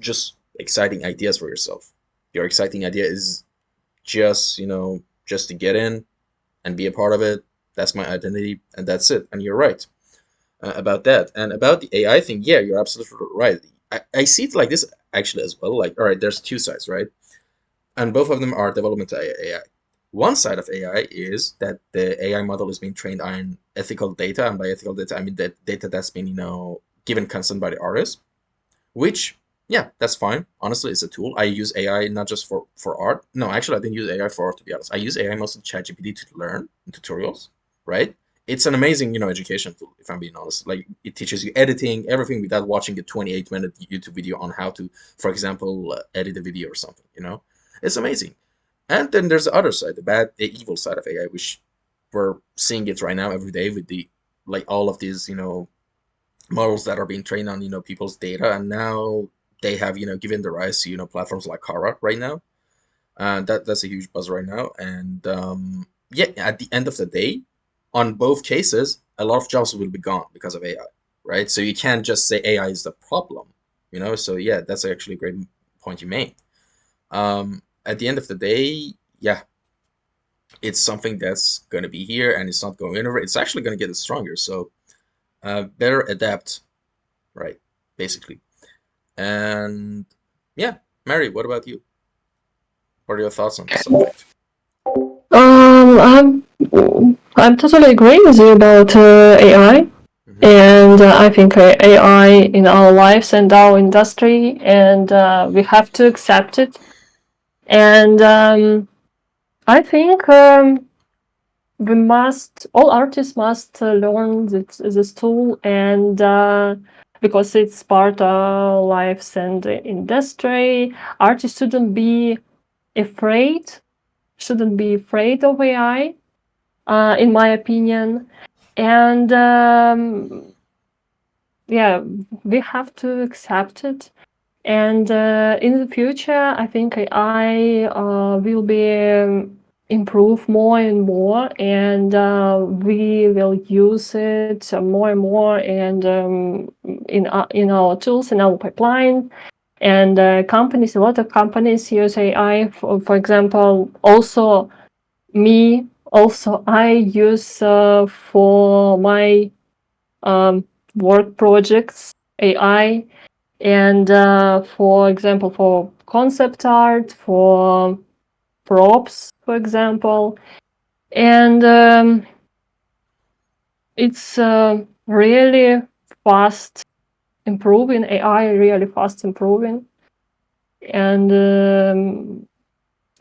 just exciting ideas for yourself. Your exciting idea is just, just to get in and be a part of it. That's my identity, and that's it. And you're right about that. And about the AI thing, yeah, you're absolutely right. I see it like this actually as well. Like, all right, there's two sides, right? And both of them are development AI. One side of AI is that the AI model is being trained on ethical data, and by ethical data, I mean that data that's been, given consent by the artist, which, yeah, that's fine. Honestly, it's a tool. I use AI not just for art. No, actually, I didn't use AI for art, to be honest. I use AI mostly ChatGPT to learn in tutorials, right? It's an amazing, education tool, if I'm being honest. Like, it teaches you editing, everything without watching a 28-minute YouTube video on how to, for example, edit a video or something, It's amazing. And then there's the other side, the evil side of AI, which we're seeing it right now every day with like all of these, models that are being trained on, people's data, and now they have, given the rise to, platforms like Kara right now. That's a huge buzz right now. And yeah, at the end of the day, on both cases, a lot of jobs will be gone because of AI, right? So you can't just say AI is the problem, So yeah, that's actually a great point you made. At the end of the day, yeah, it's something that's going to be here and it's not going anywhere. It's actually going to get stronger. So better adapt, right? Basically. And yeah, Mary, what about you? What are your thoughts on this subject? I'm totally agree with you about AI. And I think AI in our lives and our industry, and we have to accept it. And I think all artists must learn this tool, and because it's part of our lives and the industry, artists shouldn't be afraid of AI, in my opinion. And yeah, we have to accept it. And in the future, I think AI will be improve more and more, and we will use it more and more, and in our tools, in our pipeline. And a lot of companies use AI. For example, also I use for my work projects AI, and for example, for concept art, for props, for example, and it's really fast improving. AI really fast improving, and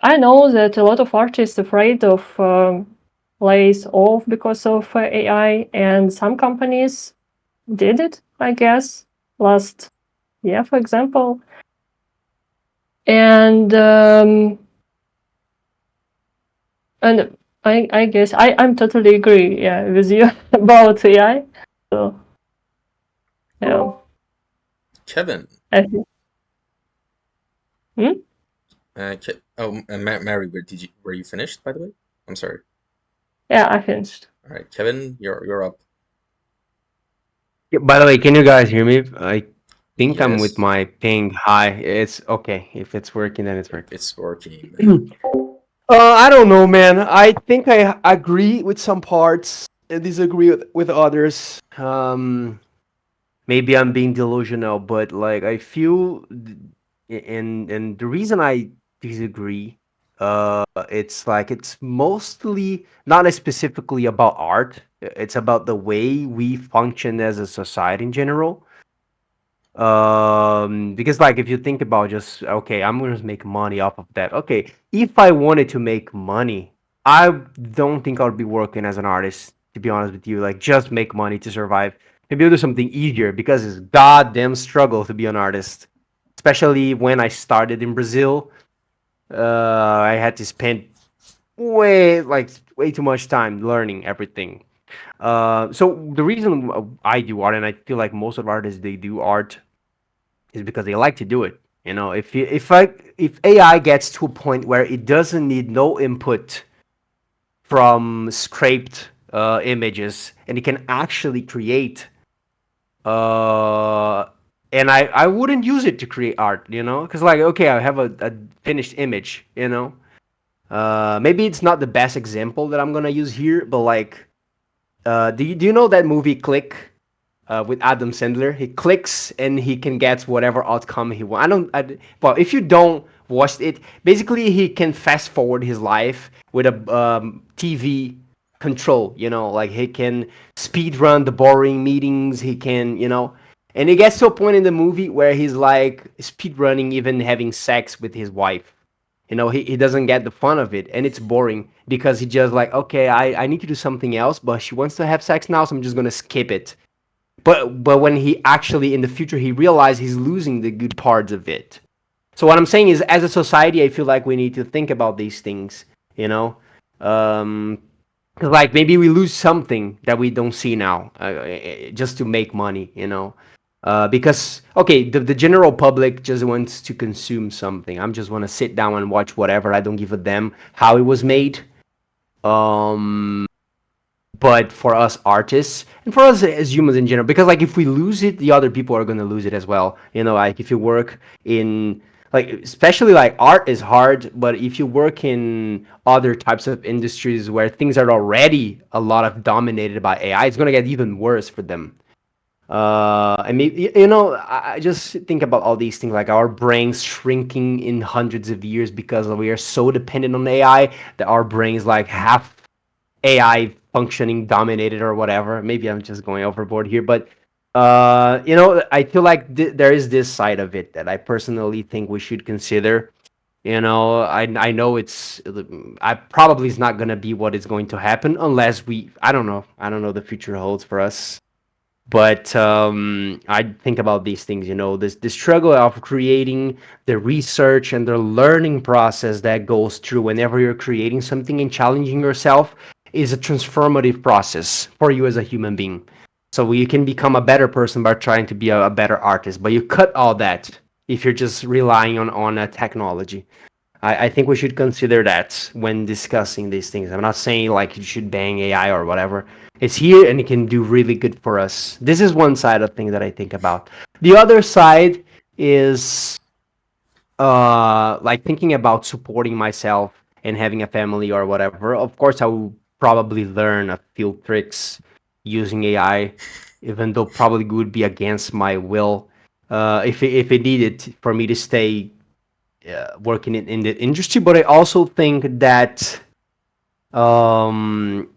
I know that a lot of artists afraid of lays off because of AI, and some companies did it, I guess, last year, for example. And I guess I'm totally agree, yeah, with you about AI. So yeah, Kevin, I think. Hmm? Mary, were you finished, by the way? I'm sorry. Yeah, I finished. All right, Kevin, you're up. Yeah, by the way, can you guys hear me? I think I'm with Yes, my ping high. It's okay. If it's working, then it's working. it's working. I don't know, man. I think I agree with some parts and disagree with others. Maybe I'm being delusional, but like I feel, and the reason I disagree, it's like it's mostly not as specifically about art. It's about the way we function as a society in general. Because like if you think about just okay, I'm gonna make money off of that. Okay, if I wanted to make money, I don't think I would be working as an artist, to be honest with you. Like just make money to survive. Maybe I'll do something easier because it's goddamn struggle to be an artist. Especially when I started in Brazil. I had to spend way too much time learning everything. So the reason I do art, and I feel like most of artists they do art is because they like to do it. You know, if AI gets to a point where it doesn't need no input from scraped images and it can actually create, uh, and I wouldn't use it to create art, you know, because like okay, I have a finished image, you know. Maybe it's not the best example that I'm gonna use here, but like, do you know that movie Click? With Adam Sandler. He clicks and he can get whatever outcome he wants. Well, if you don't watch it, basically he can fast forward his life with a TV control. You know, like he can speed run the boring meetings. He can, you know, and it gets to a point in the movie where he's like speed running, even having sex with his wife. You know, he doesn't get the fun of it, and it's boring because he just like, okay, I need to do something else, but she wants to have sex now, so I'm just gonna skip it. But when he actually in the future he realized he's losing the good parts of it. So what I'm saying is, as a society, I feel like we need to think about these things. You know, um, 'cause, like maybe we lose something that we don't see now, just to make money. You know, because okay, the general public just wants to consume something. I'm just want to sit down and watch whatever. I don't give a damn how it was made. Um, but for us artists and for us as humans in general, because like if we lose it, the other people are going to lose it as well. You know, like if you work in like especially like art is hard, but if you work in other types of industries where things are already a lot of dominated by AI, it's going to get even worse for them. I mean, you know, I just think about all these things, like our brains shrinking in hundreds of years because we are so dependent on AI that our brains like half AI functioning dominated or whatever. Maybe I'm just going overboard here, but you know, I feel like there is this side of it that I personally think we should consider. You know, I know I probably is not gonna be what is going to happen unless I don't know the future holds for us. But I think about these things, you know, this the struggle of creating the research and the learning process that goes through whenever you're creating something and challenging yourself is a transformative process for you as a human being. So you can become a better person by trying to be a better artist, but you cut all that if you're just relying on a technology. I think we should consider that when discussing these things. I'm not saying like you should bang AI or whatever. It's here and it can do really good for us. This is one side of things that I think about. The other side is like thinking about supporting myself and having a family or whatever. Of course, I will probably learn a few tricks using AI, even though probably would be against my will. If it needed for me to stay working in the industry, but I also think that um,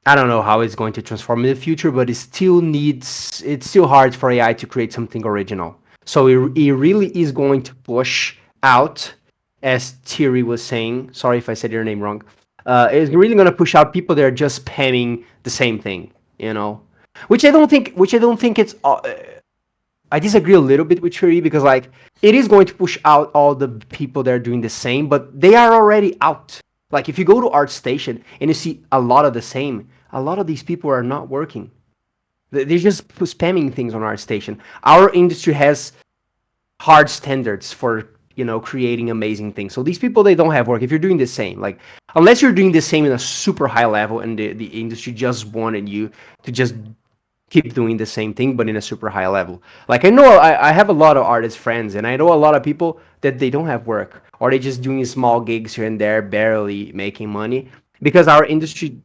I don't know how it's going to transform in the future, but it's still hard for AI to create something original. So it really is going to push out, as Thierry was saying. Sorry if I said your name wrong. It's really going to push out people that are just spamming the same thing, you know, which I don't think it's. I disagree a little bit with Thierry because like it is going to push out all the people that are doing the same, but they are already out. Like if you go to ArtStation and you see a lot of the same, a lot of these people are not working. They're just spamming things on ArtStation. Our industry has hard standards for creating amazing things. So these people they don't have work. If you're doing the same, like unless you're doing the same in a super high level and the industry just wanted you to just keep doing the same thing but in a super high level. Like I have a lot of artist friends and I know a lot of people that they don't have work or they just doing small gigs here and there barely making money because our industry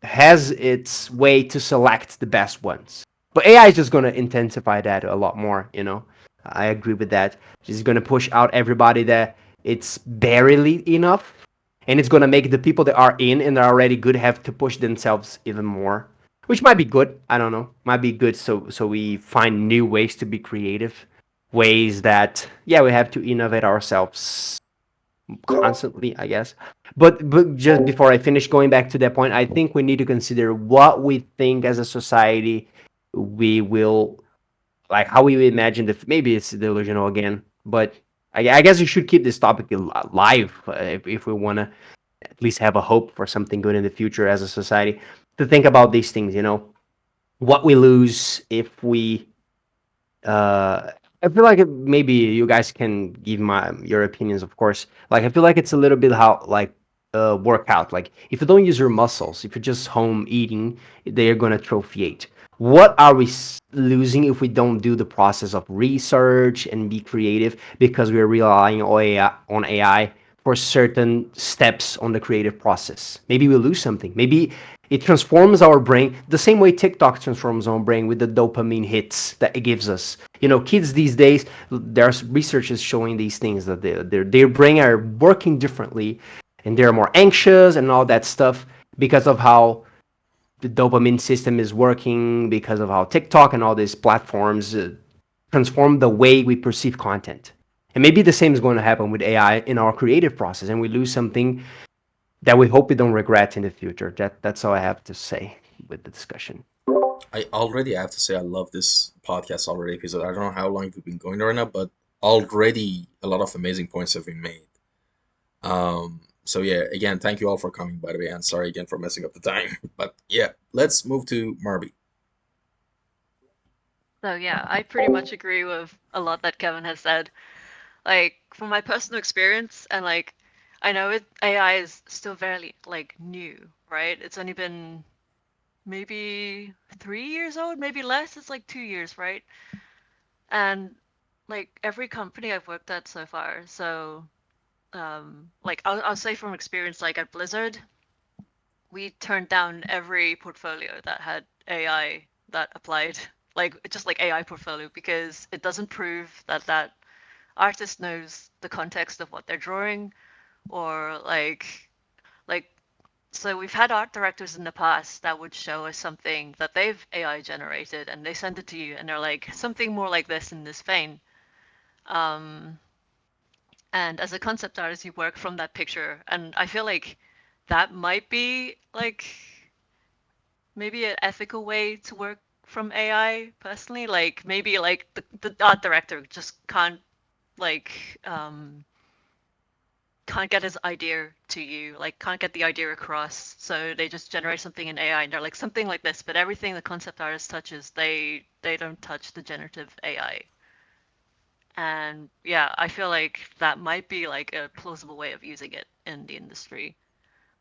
has its way to select the best ones. But AI is just going to intensify that a lot more, you know. I agree with that. It's going to push out everybody that it's barely enough and it's going to make the people that are in and are already good have to push themselves even more, which might be good. I don't know. Might be good so we find new ways to be creative, ways that yeah, we have to innovate ourselves constantly, I guess. But just before I finish going back to that point, I think we need to consider what we think as a society we will like how we imagine the maybe it's delusional again, but I guess we should keep this topic alive if we want to at least have a hope for something good in the future as a society to think about these things, you know, what we lose if we uh I feel like maybe you guys can give your opinions, of course. Like I feel like it's a little bit how like workout. Like if you don't use your muscles, if you're just home eating, they're gonna trophiate. What are we losing if we don't do the process of research and be creative because we're relying on AI for certain steps on the creative process? Maybe we lose something. Maybe it transforms our brain the same way TikTok transforms our brain with the dopamine hits that it gives us. You know, kids these days, there's researchers showing these things that their brain are working differently, and they're more anxious and all that stuff because of how the dopamine system is working, because of how TikTok and all these platforms transform the way we perceive content. And maybe the same is going to happen with AI in our creative process, and we lose something that we hope we don't regret in the future. That's all I have to say with the discussion. I already have to say I love this podcast already because I don't know how long we've been going right now, but already a lot of amazing points have been made. So yeah, again, thank you all for coming, by the way, and sorry again for messing up the time. But yeah, let's move to Marby. So yeah, I pretty much agree with a lot that Kevin has said. Like from my personal experience, and like I know AI is still very like new, right? It's only been maybe 3 years old, maybe less. It's like 2 years, right? And like every company I've worked at so far, so like I'll say from experience, like at Blizzard, we turned down every portfolio that had AI that applied, like just like AI portfolio, because it doesn't prove that that artist knows the context of what they're drawing, or like so we've had art directors in the past that would show us something that they've AI generated, and they send it to you, and they're like something more like this in this vein. Um, and as a concept artist, you work from that picture, and I feel like that might be like maybe an ethical way to work from AI personally. Like maybe like the art director just like um can't get his idea to you, like can't get the idea across. So they just generate something in AI and they're like something like this, but everything the concept artist touches, they don't touch the generative AI. And yeah, I feel like that might be like a plausible way of using it in the industry.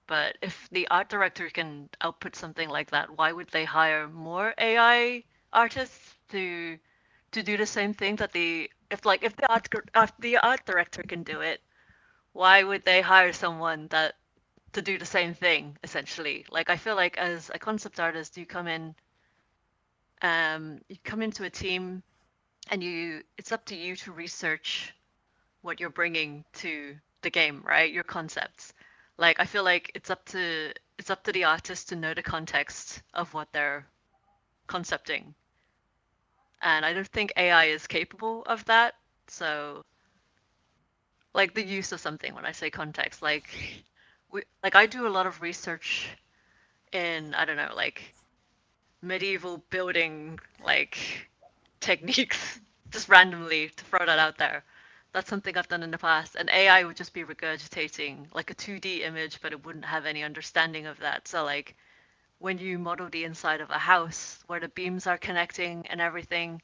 But if the art director can output something like that, why would they hire more AI artists to do the same thing that the if the art director can do it, why would they hire someone that to do the same thing essentially? Like I feel like as a concept artist, you come into a team and you it's up to you to research what you're bringing to the game, right? Your concepts. Like I feel like it's up to the artist to know the context of what they're concepting. And I don't think AI is capable of that. So like the use of something when I say context, like I do a lot of research in, I don't know, like medieval building like techniques just randomly to throw that out there. That's something I've done in the past, and AI would just be regurgitating like a 2D image, but it wouldn't have any understanding of that. So like when you model the inside of a house where the beams are connecting and everything,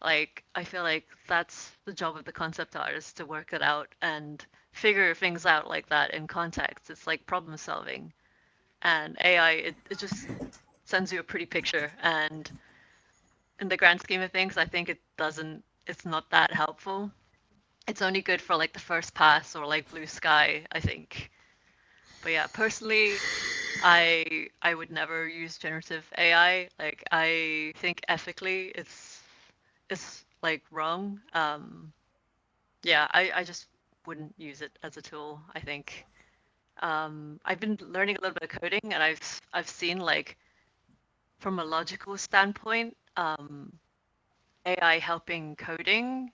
like I feel like that's the job of the concept artist to work it out and figure things out like that in context. It's like problem solving. And AI, it just sends you a pretty picture, and in the grand scheme of things, I think it's not that helpful. It's only good for like the first pass or like blue sky, I think. But yeah, personally, I would never use generative AI. Like I think ethically it's like wrong. Yeah, I just wouldn't use it as a tool, I think. I've been learning a little bit of coding, and I've seen like from a logical standpoint, AI helping coding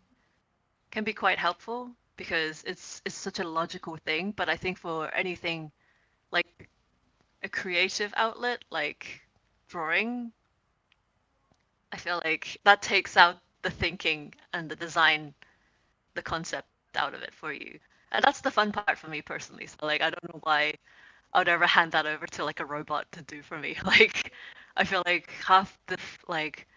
can be quite helpful because it's such a logical thing. But I think for anything like a creative outlet like drawing, I feel like that takes out the thinking and the design, the concept out of it for you. And that's the fun part for me personally. So like I don't know why I would ever hand that over to like a robot to do for me. Like I feel like like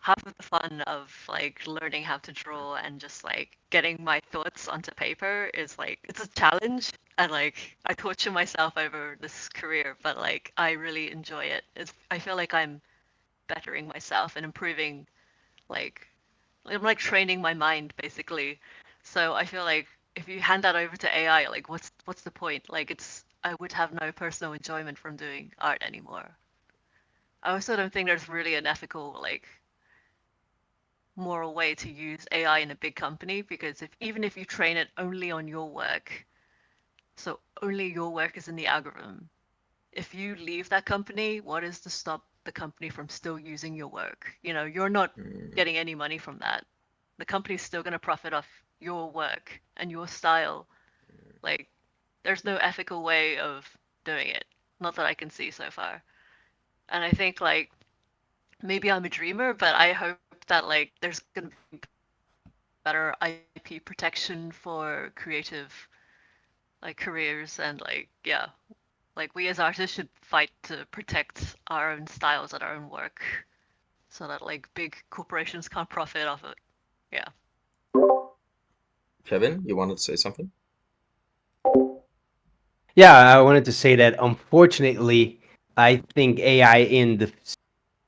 half of the fun of like learning how to draw and just like getting my thoughts onto paper is like it's a challenge, and like I torture myself over this career, but like I really enjoy it. I feel like I'm bettering myself and improving, like I'm like training my mind basically. So I feel like if you hand that over to AI, like what's the point? Like I would have no personal enjoyment from doing art anymore. I also don't think there's really an ethical like moral way to use AI in a big company, because if even if you train it only on your work, so only your work is in the algorithm, if you leave that company, what is to stop the company from still using your work? You know, you're not Mm, getting any money from that. The company's still going to profit off your work and your style. Like, there's no ethical way of doing it. Not that I can see so far. And I think, like, maybe I'm a dreamer, but I hope that, like, there's going to be better IP protection for creative, like, careers. And, like, yeah, like, we as artists should fight to protect our own styles and our own work so that, like, big corporations can't profit off it. Yeah. Kevin, you wanted to say something? Yeah, I wanted to say that unfortunately, I think AI in the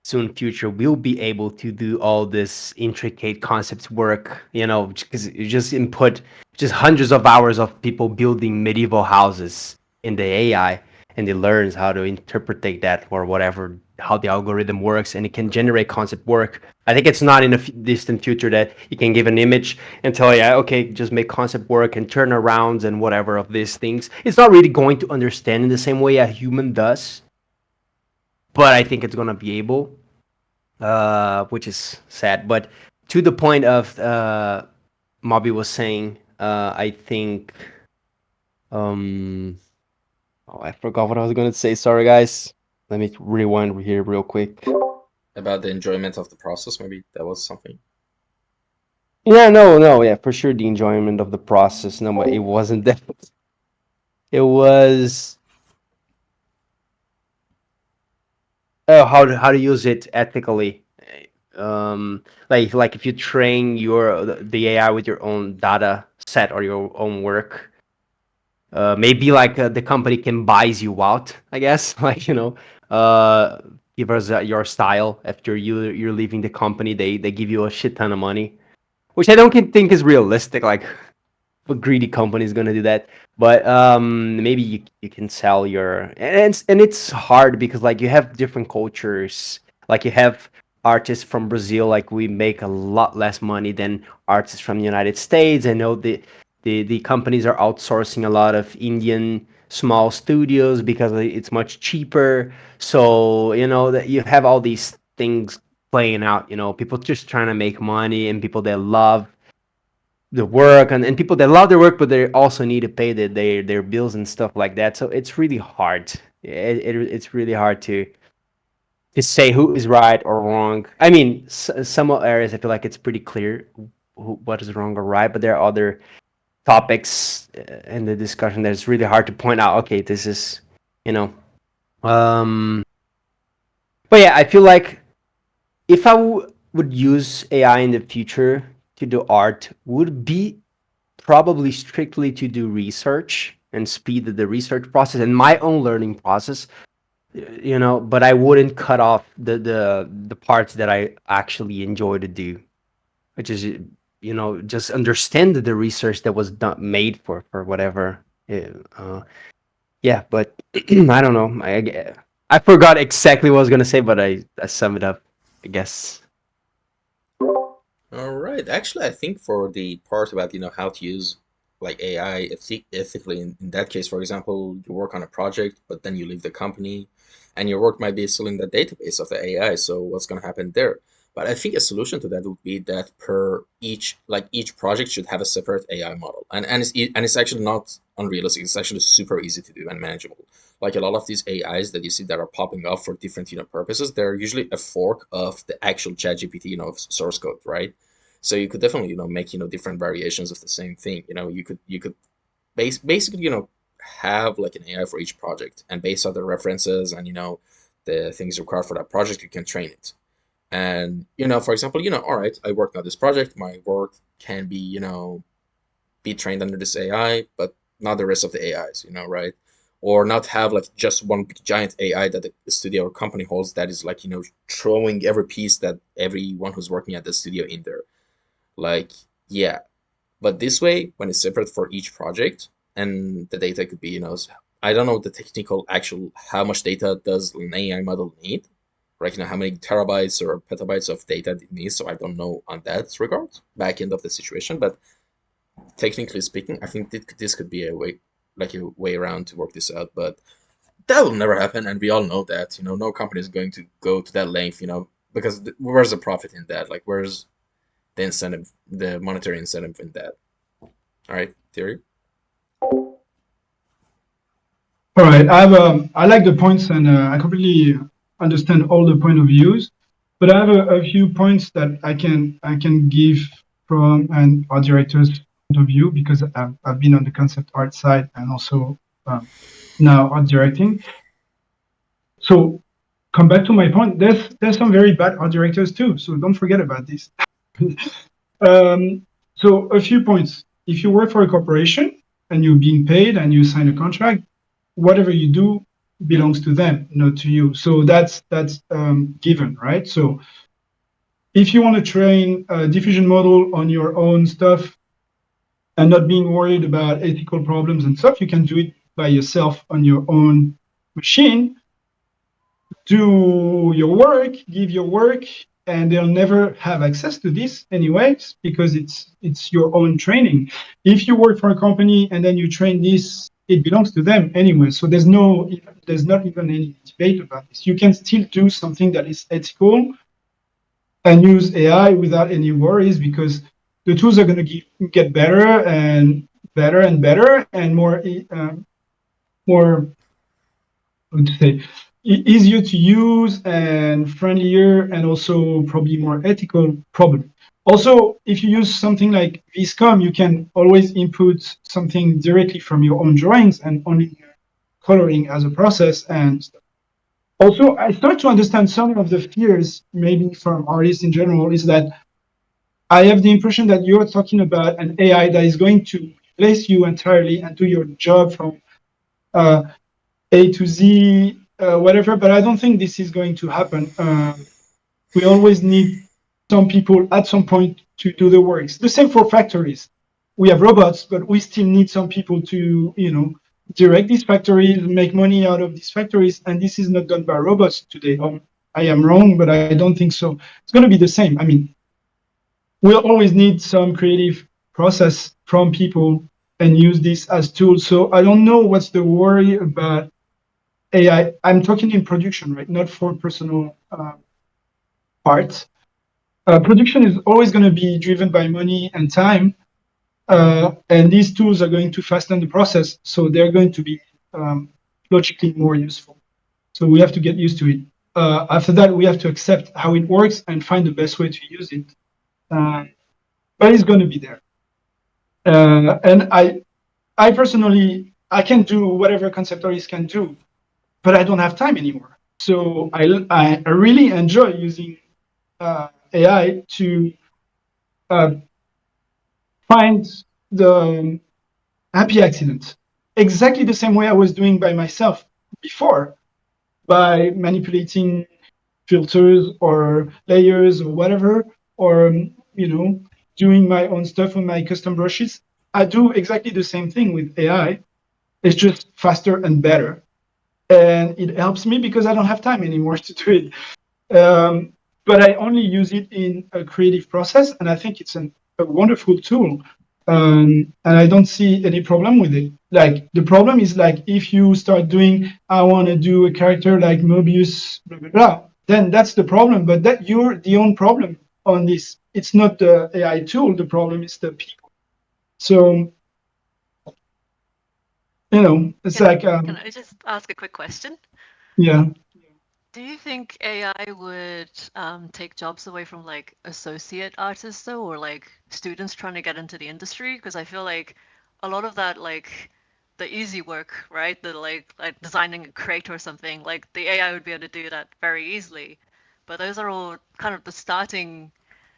soon future will be able to do all this intricate concepts work, because you just input just hundreds of hours of people building medieval houses in the AI, and it learns how to interpret that or whatever, how the algorithm works, and it can generate concept work. I think it's not in a distant future that you can give an image and tell, yeah, okay, just make concept work and turnarounds and whatever of these things. It's not really going to understand in the same way a human does, but I think it's gonna be able, which is sad. But to the point of Moby was saying, I think, um, oh, I forgot what I was gonna say. Sorry, guys. Let me rewind here real quick. About the enjoyment of the process, maybe that was something. Yeah, no, yeah, for sure, the enjoyment of the process. No, but it wasn't that. It was how to use it ethically. Like if you train the AI with your own data set or your own work, maybe like the company can buys you out, I guess. Like, uh, give us your style after you're leaving the company. They give you a shit ton of money, which I don't think is realistic. Like, a greedy company is gonna do that. But maybe you can sell and it's hard because like you have different cultures. Like you have artists from Brazil, like we make a lot less money than artists from the United States. I know the companies are outsourcing a lot of Indian small studios because it's much cheaper. So, that you have all these things playing out, people just trying to make money, and people that love the work, and people that love their work, but they also need to pay their bills and stuff like that. So it's really hard. It's really hard to say who is right or wrong. I mean, some areas I feel like it's pretty clear what is wrong or right, but there are other topics in the discussion that it's really hard to point out. Okay, this is, you know, um, but yeah, I feel like if I would use AI in the future to do art, would be probably strictly to do research and speed the research process and my own learning process, but I wouldn't cut off the parts that I actually enjoy to do, which is, just understand the research that was done made for whatever. Yeah, yeah, but I don't know. I forgot exactly what I was gonna say, but I sum it up, I guess. All right. Actually, I think for the part about, how to use like AI ethically, in that case, for example, you work on a project, but then you leave the company and your work might be still in the database of the AI. So what's going to happen there? But I think a solution to that would be that per each project should have a separate AI model. And it's actually not unrealistic. It's actually super easy to do and manageable. Like a lot of these AIs that you see that are popping up for different, purposes, they're usually a fork of the actual ChatGPT, source code, right? So you could definitely, make, different variations of the same thing. You could basically, have like an AI for each project, and based on the references and, the things required for that project, you can train it. And, for example, all right, I worked on this project. My work can be, be trained under this AI, but not the rest of the AIs, right? Or not have like just one big giant AI that the studio or company holds that is like, throwing every piece that everyone who's working at the studio in there. Like, yeah. But this way, when it's separate for each project, and the data could be, I don't know the technical actual how much data does an AI model need, right? How many terabytes or petabytes of data it needs. So I don't know on that regard, back end of the situation. But technically speaking, I think this could be a way, like a way around to work this out. But that will never happen, and we all know that. No company is going to go to that length, because where's the profit in that? Like, where's the incentive, the monetary incentive in that? All right, Theory. All right, I like the points, and I completely understand all the point of views, but I have a few points that I can give from an art director's point of view, because I've been on the concept art side and also now art directing. So come back to my point. There's some very bad art directors too, so don't forget about this. So a few points. If you work for a corporation and you're being paid and you sign a contract, whatever you do belongs to them, not to you. So that's given, right? So if you want to train a diffusion model on your own stuff and not being worried about ethical problems and stuff, you can do it by yourself on your own machine. Do your work, give your work, and they'll never have access to this anyways, because it's your own training. If you work for a company and then you train this, it belongs to them anyway. So there's not even any debate about this. You can still do something that is ethical and use AI without any worries, because the tools are going to get better and better and better and more, how to say, easier to use and friendlier, and also probably more ethical, probably. Also, if you use something like Viscom, you can always input something directly from your own drawings and only coloring as a process. And also, I start to understand some of the fears, maybe from artists in general, is that I have the impression that you're talking about an AI that is going to replace you entirely and do your job from uh, A to Z, whatever. But I don't think this is going to happen. We always need some people at some point to do the work. It's the same for factories. We have robots, but we still need some people to, direct these factories, make money out of these factories, and this is not done by robots today. I am wrong, but I don't think so. It's going to be the same. I mean, we'll always need some creative process from people and use this as tools. So I don't know what's the worry about AI. I'm talking in production, right? Not for personal parts. Production is always going to be driven by money and time. And these tools are going to fasten the process. So they're going to be logically more useful. So we have to get used to it. After that, we have to accept how it works and find the best way to use it. But it's going to be there. And I personally, I can do whatever conceptorists can do, but I don't have time anymore. So I really enjoy using AI to find the happy accident, exactly the same way I was doing by myself before, by manipulating filters or layers or whatever, or doing my own stuff with my custom brushes. I do exactly the same thing with AI. It's just faster and better, and it helps me because I don't have time anymore to do it. But I only use it in a creative process, and I think it's a wonderful tool. And I don't see any problem with it. Like the problem is like if you start doing, I want to do a character like Mobius, blah blah blah, then that's the problem. But that you're the own problem on this. It's not the AI tool. The problem is the people. So it's Can, like can I just ask a quick question? yeah. Do you think AI would take jobs away from like associate artists though, or like students trying to get into the industry? Because I feel like a lot of that, like the easy work, right? The like designing a crate or something, like the AI would be able to do that very easily. But those are all kind of the starting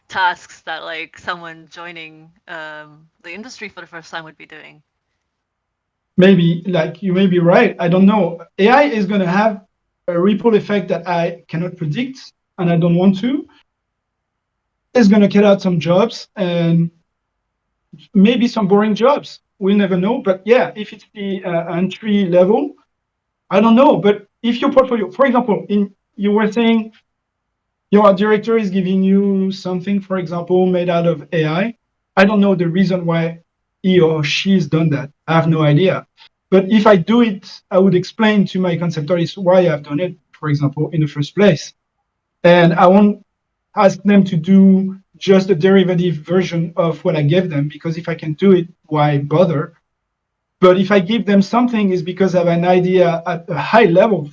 tasks that like someone joining the industry for the first time would be doing. Maybe like you may be right. I don't know. AI is going to have a ripple effect that I cannot predict, and I don't want to. It's going to cut out some jobs and maybe some boring jobs. We'll never know. But yeah, if it's the entry level, I don't know. But if your portfolio, for example, you were saying your director is giving you something, for example, made out of AI. I don't know the reason why he or she's done that. I have no idea. But if I do it, I would explain to my conceptualists why I've done it, for example, in the first place. And I won't ask them to do just a derivative version of what I gave them, because if I can do it, why bother? But if I give them something, is because I have an idea at a high level,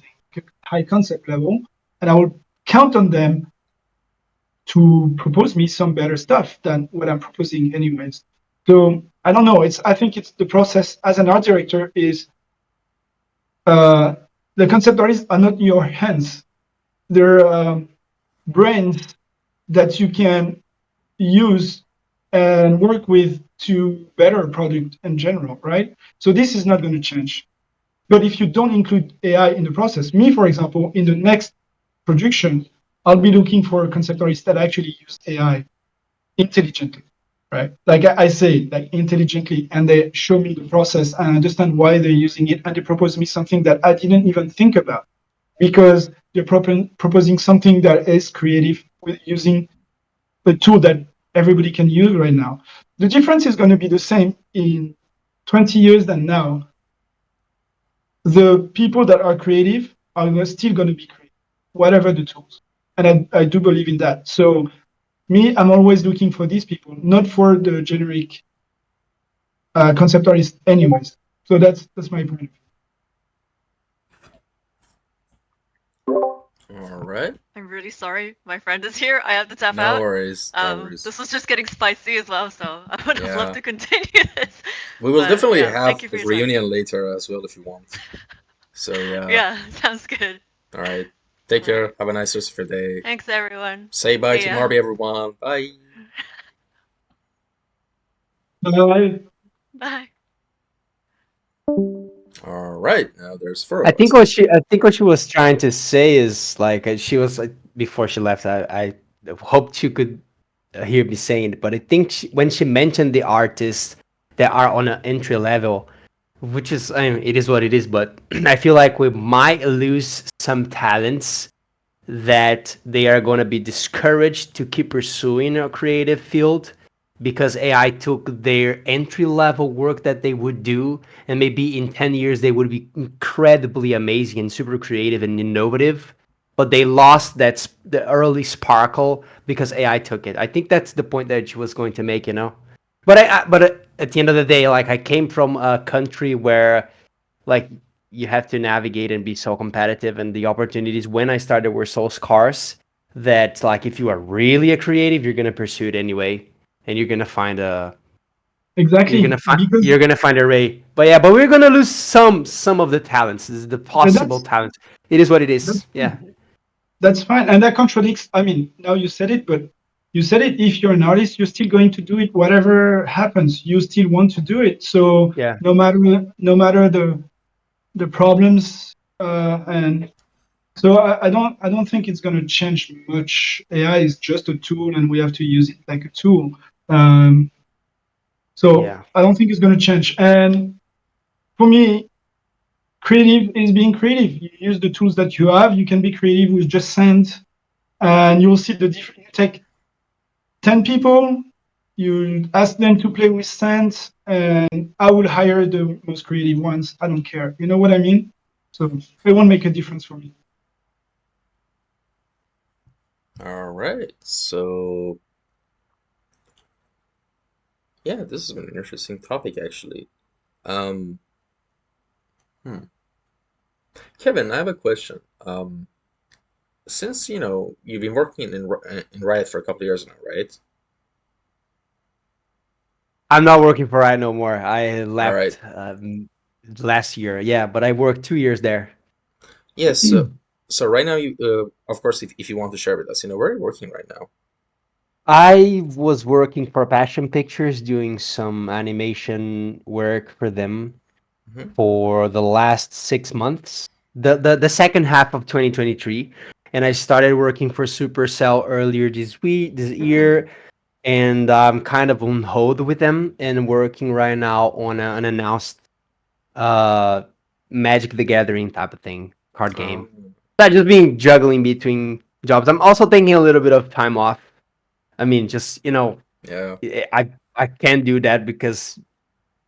high concept level, and I will count on them to propose me some better stuff than what I'm proposing anyways. So I don't know. I think it's the process as an art director is the concept artists are not your hands. They're brains that you can use and work with to better a product in general, right? So this is not going to change. But if you don't include AI in the process, me, for example, in the next production, I'll be looking for concept artists that actually use AI intelligently, right? Like I say, like intelligently, and they show me the process and understand why they're using it, and they propose me something that I didn't even think about, because they're proposing something that is creative with using a tool that everybody can use right now. The difference is going to be the same in 20 years than now. The people that are creative are still going to be creative, whatever the tools. And I do believe in that. So me, I'm always looking for these people, not for the generic conceptualists anyways. So that's my point of view. All right. I'm really sorry, my friend is here. I have to tap No out. worries. No worries. This was just getting spicy as well, so I would have Yeah. loved to continue this. We will But definitely yeah, have thank you a for your time. reunion later as well if you want. So yeah. Yeah, sounds good. All right. Take All care. right. Have a nice rest of your day. Thanks, everyone. Say bye See to ya. Marby, everyone. Bye. Bye. Bye. All right. Now there's four I of us. think what she was trying to say is like she was like, before she left. I hoped you could hear me saying it, but I think when she mentioned the artists that are on an entry level, which is I mean, it is what it is, but I feel like we might lose some talents that they are going to be discouraged to keep pursuing a creative field because AI took their entry level work that they would do, and maybe in 10 years they would be incredibly amazing and super creative and innovative, but they lost the early sparkle because AI took it. I think that's the point that she was going to make, you know. But at the end of the day, like I came from a country where like you have to navigate and be so competitive, and the opportunities when I started were so scarce that like if you are really a creative, you're gonna pursue it anyway, and you're gonna find a Exactly, because you're gonna find a way. But yeah, but we're gonna lose some of the talents, the and possible talents. It is what it that's is. Yeah. fine. That's fine, and that contradicts. I mean, now you said it, but you said it. If you're an artist, you're still going to do it. Whatever happens, you still want to do it. So Yeah. no matter the problems, and so I don't think it's going to change much. AI is just a tool, and we have to use it like a tool. Um, so Yeah. I don't think it's going to change. And for me, creative is being creative. You use the tools that you have. You can be creative with just send, and you'll see the difference. You take 10 people, you ask them to play with sand, and I will hire the most creative ones. I don't care. You know what I mean? So it won't make a difference for me. All right. So, yeah, this has been an interesting topic actually. Um, hmm. Kevin, I have a question. Since you've been working in Riot for a couple of years now, right? I'm not working for Riot no more. I All right. left last year. Yeah, but I worked 2 years there. Yes. So right now, of course, if you want to share with us, where are you working right now? I was working for Passion Pictures doing some animation work for them Hmm. for the last 6 months, the second half of 2023, and I started working for Supercell earlier this year, and I'm kind of on hold with them and working right now on an unannounced uh Magic the Gathering type of thing, card game. Um, Not just being juggling between jobs. I'm also taking a little bit of time off. I mean, just yeah. I can't do that because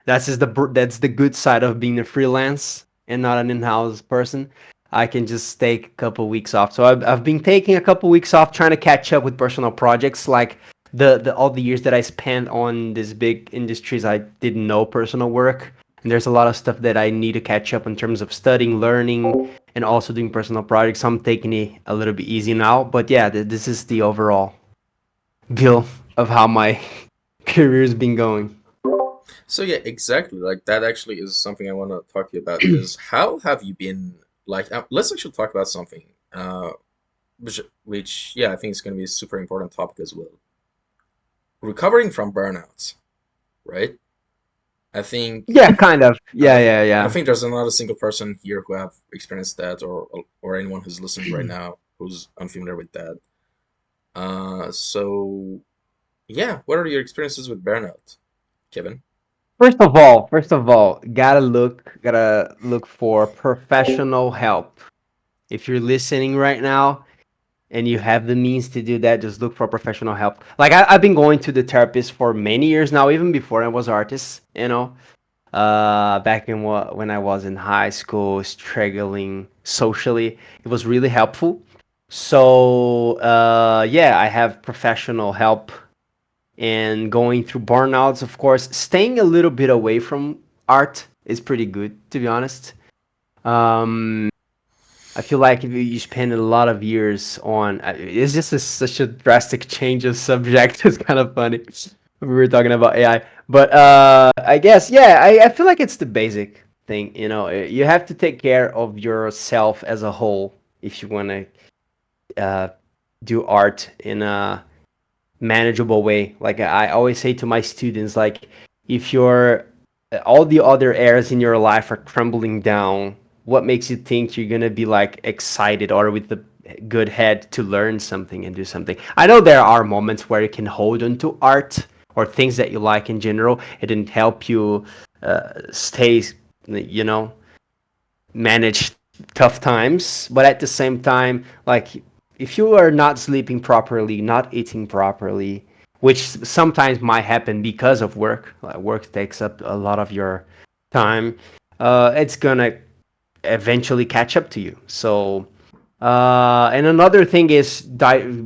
that's the good side of being a freelance and not an in-house person. I can just take a couple weeks off. So I've been taking a couple weeks off trying to catch up with personal projects like the all the years that I spent on these big industries. I did no personal work, and there's a lot of stuff that I need to catch up in terms of studying, learning, and also doing personal projects. I'm taking it a little bit easy now, but yeah, this is the overall deal of how my career's been going. So yeah, exactly. Like that actually is something I want to talk to you about is how have you been like let's actually talk about something which yeah, I think is going to be a super important topic as well. Recovering from burnouts, right? I think Yeah, kind of. I Yeah, don't yeah, I don't yeah. think there's not a single person here who have experienced that or anyone who's listening right now who's unfamiliar with that. So yeah, what are your experiences with burnout, Kevin? First of all, gotta look for professional help. If you're listening right now and you have the means to do that, just look for professional help. Like I've been going to the therapist for many years now, even before I was artist. Back in when I was in high school, struggling socially, it was really helpful. So yeah, I have professional help and going through burnouts, of course. Staying a little bit away from art is pretty good, to be honest. Um, I feel like if you spend a lot of years on, it's just such a drastic change of subject. It's kind of funny. We were talking about AI, but I guess yeah, I feel like it's the basic thing. You have to take care of yourself as a whole if you want to uh, do art in a manageable way. Like I always say to my students, like if your all the other areas in your life are crumbling down, what makes you think you're gonna be like excited or with the good head to learn something and do something? I know there are moments where you can hold on to art or things that you like in general. It didn't help you stay, you know, manage tough times, but at the same time, like if you are not sleeping properly, not eating properly, which sometimes might happen because of work, work takes up a lot of your time, it's gonna eventually catch up to you. So, and another thing is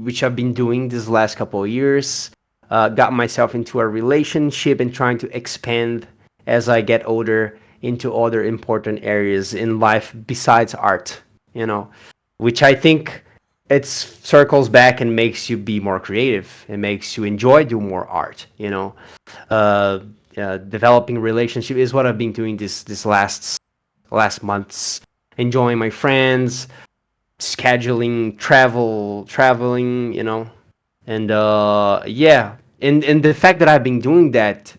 which I've been doing this last couple of years, got myself into a relationship and trying to expand as I get older into other important areas in life besides art, you know, which I think it circles back and makes you be more creative. It makes you enjoy do more art, you know. Uh, Developing relationship is what I've been doing this last months, enjoying my friends, scheduling traveling, you know, and yeah, and the fact that I've been doing that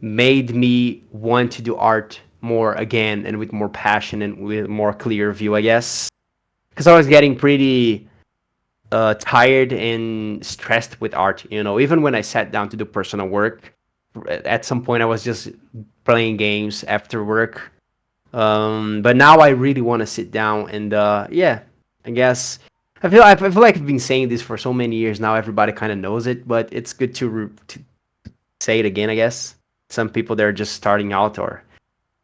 made me want to do art more again and with more passion and with more clear view, I guess, because I was getting pretty tired and stressed with art. You know, even when I sat down to do personal work, at some point I was just playing games after work. But now I really want to sit down and yeah, I guess I feel like I've been saying this for so many years now. Everybody kind of knows it, but it's good to say it again. I guess some people they're just starting out, or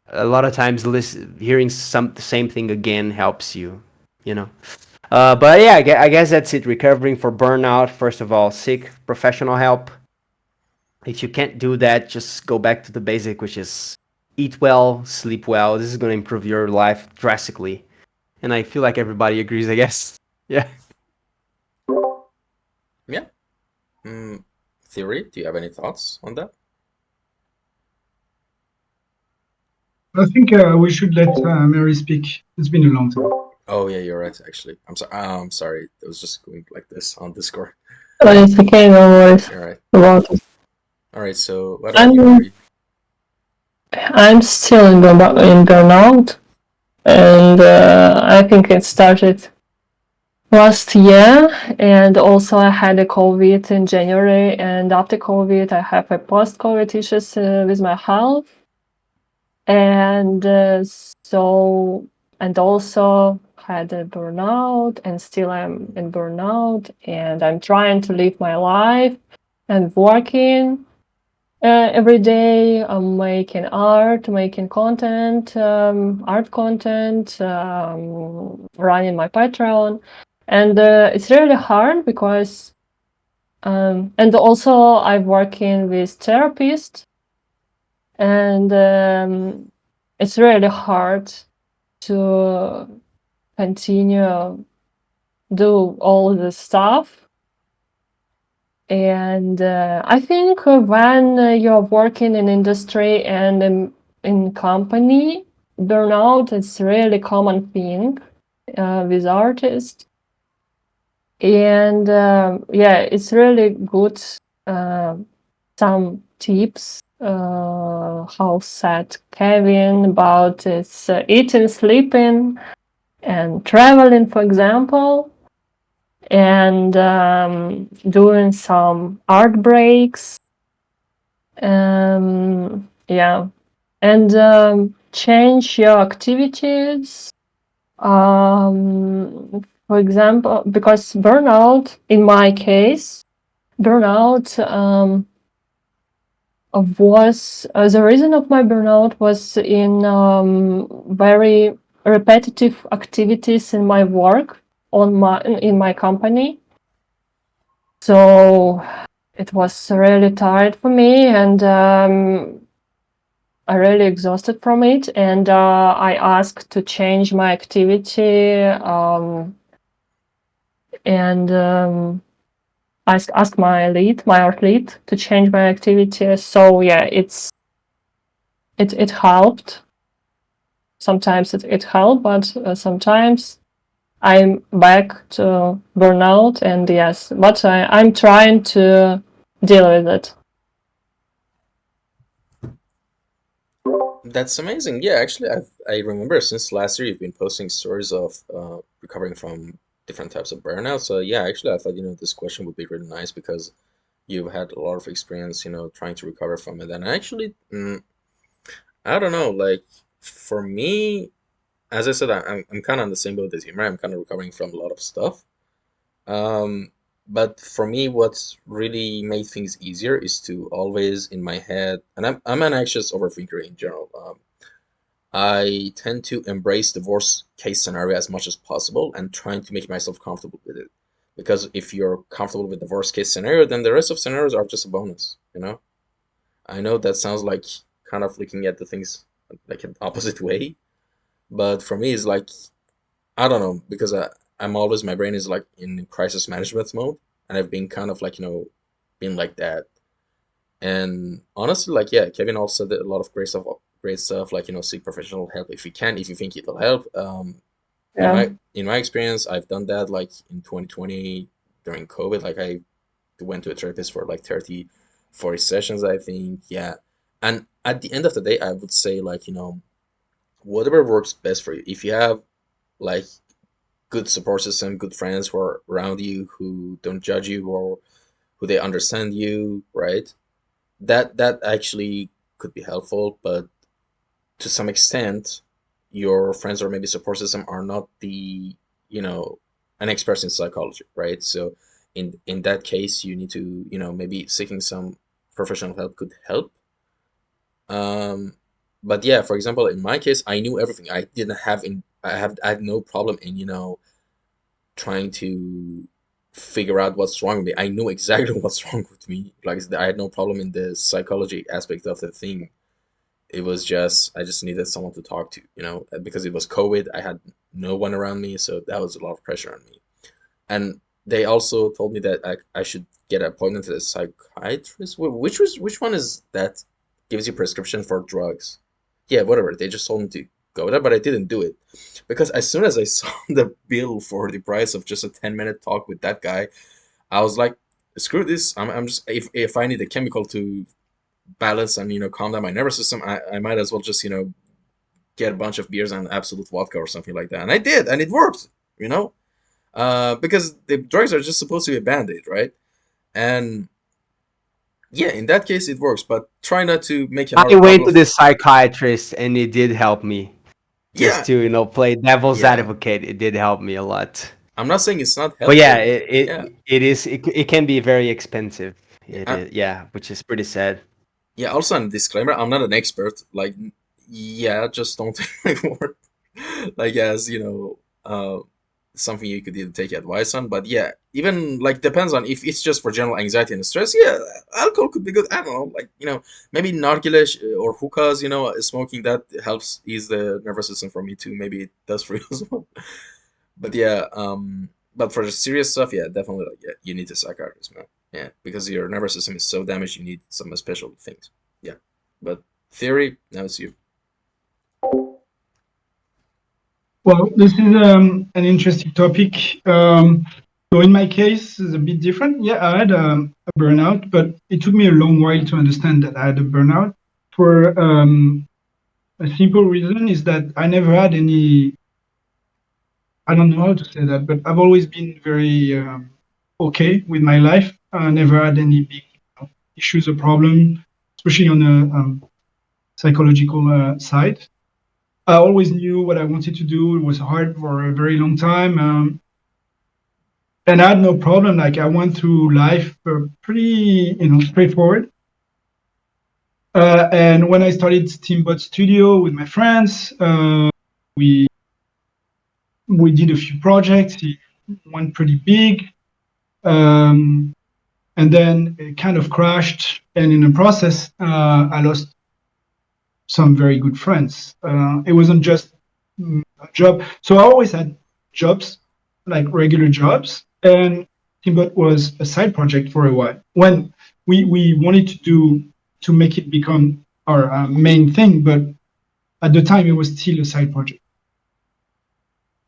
a lot of times hearing the same thing again helps you. You know. But yeah, I guess that's it. Recovering for burnout. First of all, seek professional help. If you can't do that, just go back to the basic, which is eat well, sleep well. This is going to improve your life drastically. And I feel like everybody agrees, I guess. Yeah. Yeah. Theory, do you have any thoughts on that? I think we should let Mary speak. It's been a long time. Oh yeah, you're right. Actually, I'm sorry. I'm sorry. It was just going like this on Discord. It's okay, no worries You're right. about it. All right. So, what about you, I'm Ari? I'm still in burnout, and I think it started last year. And also, I had a COVID in January, and after COVID, I have a post-COVID issues with my health, and so and also had a burnout, and still I'm in burnout, and I'm trying to live my life and working. Every day I'm making art, making content, art content, running my Patreon. And it's really hard because, and also I'm working with therapist, and it's really hard to continue do all the stuff. And I think when you're working in industry and in company, burnout is really common thing with artists. And yeah, it's really good. Some tips how said Kevin about its eating, sleeping, and traveling, for example, and doing some art breaks. Yeah, and change your activities. For example, because burnout, in my case, burnout was the reason of my burnout was in very repetitive activities in my work in my company. So it was really tired for me, and I really exhausted from it. And I asked to change my activity, and ask my art lead, to change my activity. So yeah, it helped. Sometimes it helped, but sometimes I'm back to burnout, and yes, but I'm trying to deal with it. That's amazing. Yeah, actually, I remember since last year you've been posting stories of recovering from different types of burnout. So yeah, actually, I thought this question would be really nice because you've had a lot of experience, trying to recover from it. And actually, I don't know, like for me, as I said, I'm kind of on the same boat as you, right? I'm kind of recovering from a lot of stuff. But for me, what's really made things easier is to always in my head, and I'm an anxious overthinker in general. I tend to embrace the worst case scenario as much as possible and trying to make myself comfortable with it. Because if you're comfortable with the worst case scenario, then the rest of scenarios are just a bonus, you know? I know that sounds like kind of looking at the things like an opposite way, but for me, it's like, I don't know, because I'm always, my brain is like in crisis management mode, and I've been kind of like, been like that. And honestly, like, yeah, Kevin also did a lot of great stuff, like, seek professional help if you can, if you think it'll help. In Yeah. my experience, I've done that like in 2020 during COVID. Like I went to a therapist for like 30, 40 sessions, I think. Yeah. And at the end of the day, I would say like, whatever works best for you. If you have like good support system, good friends who are around you, who don't judge you or who they understand you, right? That actually could be helpful, but to some extent, your friends or maybe support system are not the, you know, an expert in psychology, right? So in that case, you need to, maybe seeking some professional help could help. Um, but yeah, for example, in my case, I knew everything. I had no problem in, trying to figure out what's wrong with me. I knew exactly what's wrong with me. Like I had no problem in the psychology aspect of the thing. It was just I just needed someone to talk to, because it was COVID. I had no one around me, so that was a lot of pressure on me. And they also told me that I should get an appointment to a psychiatrist. Which one is that gives you prescription for drugs? Yeah, whatever. They just told me to go there, but I didn't do it because as soon as I saw the bill for the price of just a 10-minute talk with that guy, I was like, screw this. I'm just if I need a chemical to balance and calm down my nervous system, I might as well just get a bunch of beers and absolute vodka or something like that. And I did, and it worked. You know, because the drugs are just supposed to be a band-aid, right? And yeah, in that case it works, but try not to make I another went to problem. the psychiatrist and it did help me. Just Yeah, to, play devil's yeah. advocate, it did help me a lot. I'm not saying it's not But yeah, helpful. Yeah, it is it can be very expensive. yeah, It is, yeah, which is pretty sad. yeah. Also, a disclaimer: I'm not an expert. Like, yeah, just don't take my word. Like, as something you could either take advice on. But yeah, even like depends on if it's just for general anxiety and stress. Yeah, alcohol could be good. I don't know, like maybe nargile or hookahs. Smoking that helps ease the nervous system for me too. Maybe it does for you as well. But yeah, but for the serious stuff, yeah, definitely, like, yeah, you need a psychiatrist, man. Yeah, because your nervous system is so damaged, you need some special things. Yeah, but theory, now it's you. Well, this is an interesting topic. So in my case, it's a bit different. Yeah, I had a burnout, but it took me a long while to understand that I had a burnout. For a simple reason is that I never had any. I don't know how to say that, but I've always been very okay with my life. I never had any big issues or problem, especially on the psychological side. I always knew what I wanted to do. It was hard for a very long time. And I had no problem. Like I went through life pretty, straightforward. And when I started Steambot Studio with my friends, we did a few projects. It went pretty big, and then it kind of crashed. And in the process, I lost some very good friends. It wasn't just a job. So I always had jobs, like regular jobs, and Steambot was a side project for a while. When we wanted to make it become our main thing, but at the time it was still a side project.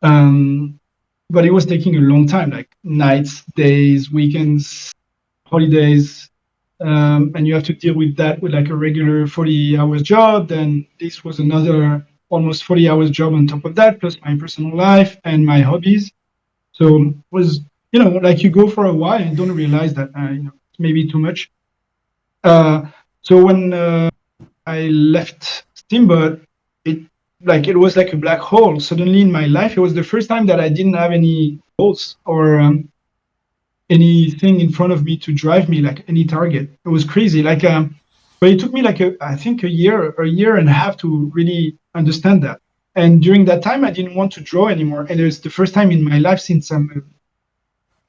But it was taking a long time, like nights, days, weekends, holidays, and you have to deal with that with like a regular 40 hours job. Then this was another almost 40 hours job on top of that, plus my personal life and my hobbies. So it was, like you go for a while and don't realize that, it's maybe too much. So when I left Steambot, it was like a black hole. Suddenly in my life, it was the first time that I didn't have any goals or anything in front of me to drive me, like any target. It was crazy. But it took me like I think a year and a half to really understand that. And during that time, I didn't want to draw anymore. And it was the first time in my life since I'm a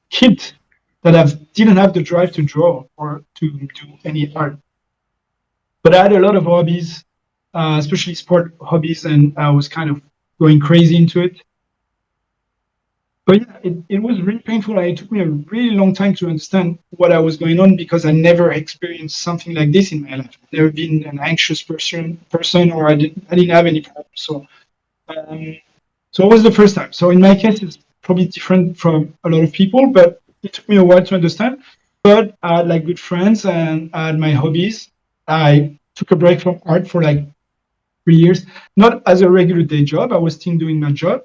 kid that I didn't have the drive to draw or to do any art. But I had a lot of hobbies, especially sport hobbies, and I was kind of going crazy into it. But yeah, it was really painful. And it took me a really long time to understand what I was going on because I never experienced something like this in my life. I've never been an anxious person, or I didn't have any problems. Um, so it was the first time. So in my case, it's probably different from a lot of people, but it took me a while to understand. But I had like good friends and I had my hobbies. I took a break from art for like 3 years, not as a regular day job. I was still doing my job,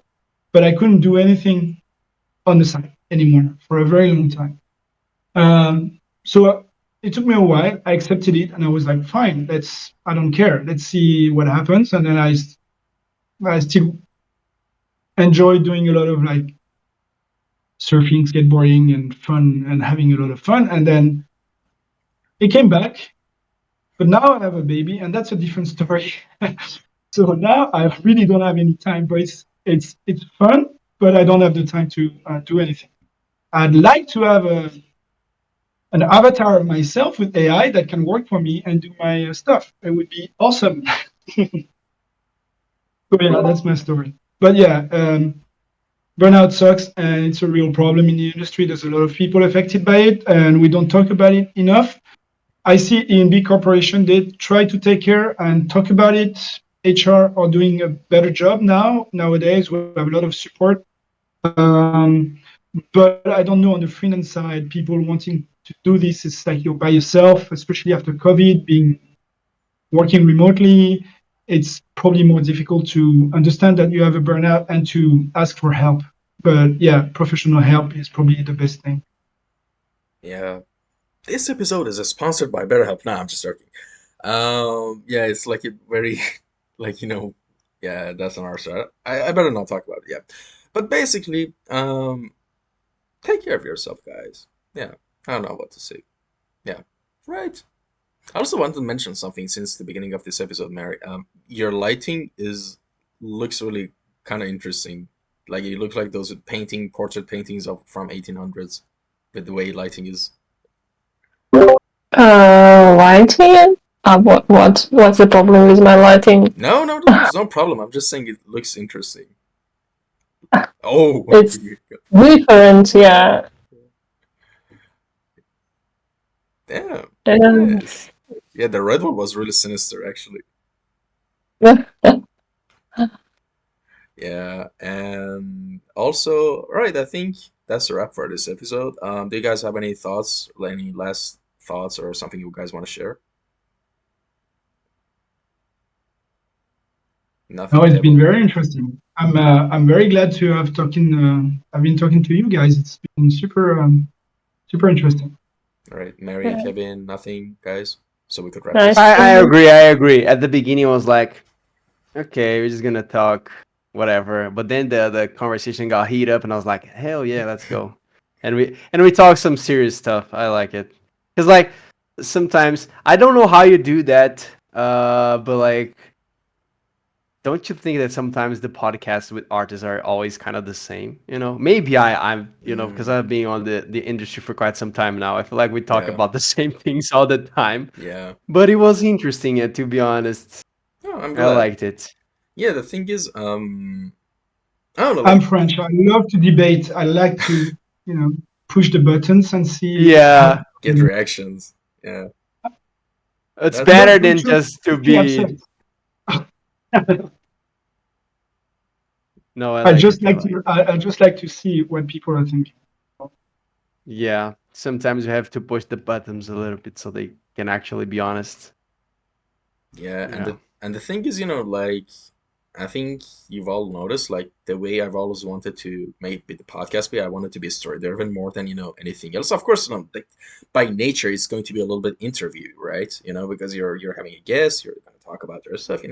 but I couldn't do anything on the side anymore for a very long time. So it took me a while. I accepted it, and I was like, "Fine, I don't care. Let's see what happens." And then I still enjoy doing a lot of like surfing, skateboarding, and fun, and having a lot of fun. And then it came back, but now I have a baby, and that's a different story. So now I really don't have any time, but it's fun, but I don't have the time to do anything. I'd like to have an avatar of myself with AI that can work for me and do my stuff. It would be awesome. So yeah, that's my story. But yeah, burnout sucks and it's a real problem in the industry. There's a lot of people affected by it, and we don't talk about it enough. I see in big corporation they try to take care and talk about it. HR are doing a better job nowadays. We have a lot of support. But I don't know on the freelance side, people wanting to do this, it's like you're by yourself, especially after COVID, being working remotely. It's probably more difficult to understand that you have a burnout and to ask for help. But yeah, professional help is probably the best thing. Yeah. This episode is sponsored by BetterHelp. Nah, I'm just joking. Yeah, it's like a very, like, yeah, that's on our side. I better not talk about it. Yeah. But basically, take care of yourself, guys. Yeah. I don't know what to say. Yeah. Right. I also want to mention something since the beginning of this episode, Mary. Your lighting looks really kind of interesting. Like you look like those portrait paintings of from 1800s, with the way lighting is. Lighting? What's the problem with my lighting? No, there's no problem. I'm just saying it looks interesting. Oh, It's different, yeah. damn, Um, nice. Yeah, the red one was really sinister, actually. Yeah, and also, all right, I think that's a wrap for this episode. Do you guys have any thoughts, any last thoughts, or something you guys want to share? No, Nothing, it's been Kevin. very interesting. I'm very glad to have I've been talking to you guys. It's been super interesting. All right, Mary, yeah. Kevin, nothing, guys. So we could wrap Nice. this. I agree. I agree. At the beginning, I was like, okay, we're just gonna talk, whatever. But then the conversation got heat up, and I was like, hell yeah, let's go. And we talked some serious stuff. I like it, cause like sometimes I don't know how you do that, but like, don't you think that sometimes the podcasts with artists are always kind of the same? Maybe I'm because I've been on the industry for quite some time now. I feel like we talk Yeah, about the same things all the time, yeah. but it was interesting, to be honest. Oh, I'm I glad. liked it. Yeah, the thing is, I don't know, I'm like, French. I love to debate. I like to, you know, push the buttons and see how. Yeah, get reactions. Yeah, it's that's Not better fun. than to just to be upset. be. No, I I like just it. I like like to it. I just like to see what people are thinking. Yeah, sometimes you have to push the buttons a little bit so they can actually be honest. Yeah, and Yeah. the thing is, like, I think you've all noticed, like, the way I've always wanted to make the podcast be, I want it to be story driven more than, anything else. Of course, like, by nature, it's going to be a little bit interview, right? Because you're having a guest, you're going to talk about their stuff,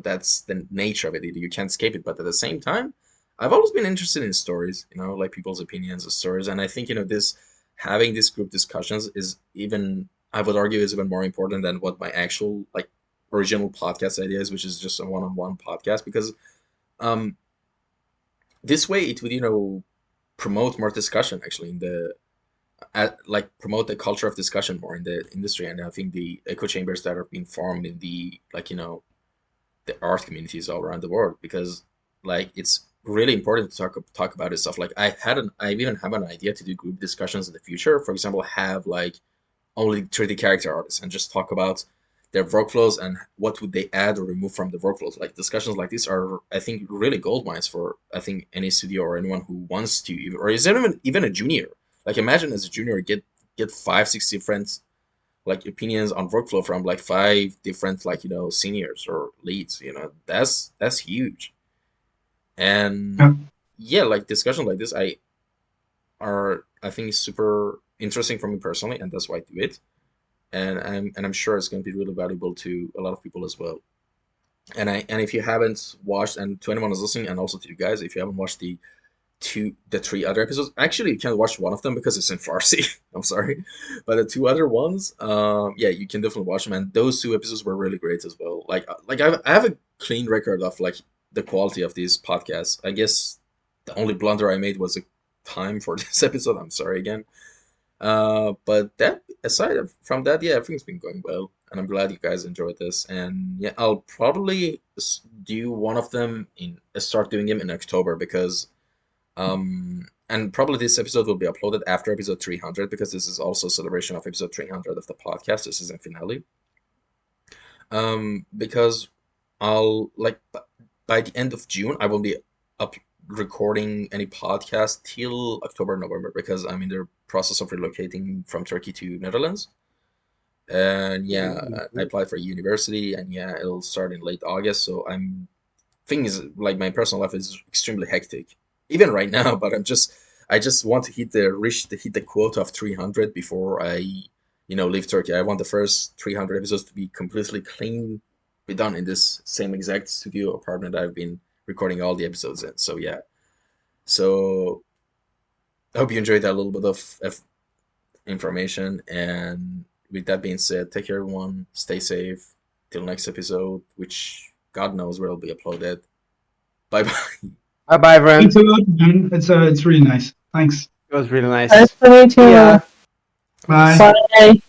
that's the nature of it. You can't escape it. But at the same time, I've always been interested in stories, like people's opinions of stories, and I think, this having these group discussions is even, I would argue, is even more important than what my actual like original podcast idea is, which is just a one-on-one podcast. Because um this way it would, promote more discussion actually in the like promote the culture of discussion more in the industry. And I think the echo chambers that are being formed in the like the art communities all around the world, because like it's really important to talk about this stuff. Like I even have an idea to do group discussions in the future. For example, have like only 3D character artists and just talk about their workflows and what would they add or remove from the workflows. Like discussions like this are, I think, really gold mines for, I think, any studio or anyone who wants to, or is even a junior. Like imagine as a junior get 5-6 different like opinions on workflow from like 5 different like seniors or leads. That's huge. And Yeah. yeah, like discussion like this I think is super interesting for me personally, and that's why I do it. And I'm sure it's going to be really valuable to a lot of people as well. And if you haven't watched, and to anyone who's listening, and also to you guys, if you haven't watched the 3 other episodes, actually you can watch one of them because it's in Farsi. I'm sorry, but the 2 other ones, yeah, you can definitely watch them. And those 2 episodes were really great as well. Like I have a clean record of like the quality of these podcasts. I guess the only blunder I made was the time for this episode. I'm sorry again. But that aside from that, yeah, everything's been going well, and I'm glad you guys enjoyed this. And yeah, I'll probably do one of them start doing them in October, because and probably this episode will be uploaded after episode 300, because this is also a celebration of episode 300 of the podcast. This is a finale. Because I'll like by the end of June, I won't be up recording any podcast till October, November, because I'm in the process of relocating from Turkey to Netherlands. And yeah, I applied for university, and yeah, it'll start in late August. So thing is, like my personal life is extremely hectic, even right now. But I just want to hit the quota of 300 before I leave Turkey. I want the first 300 episodes to be completely clean, be done in this same exact studio apartment I've been recording all the episodes in. So yeah, so I hope you enjoyed that little bit of information. And with that being said, take care, everyone. Stay safe. Till next episode, which God knows where it'll be uploaded. Bye bye. Bye bye, everyone. Thanks a lot, man. It's really nice. Thanks. It was really nice. Nice to meet you. Yeah. Bye. Bye.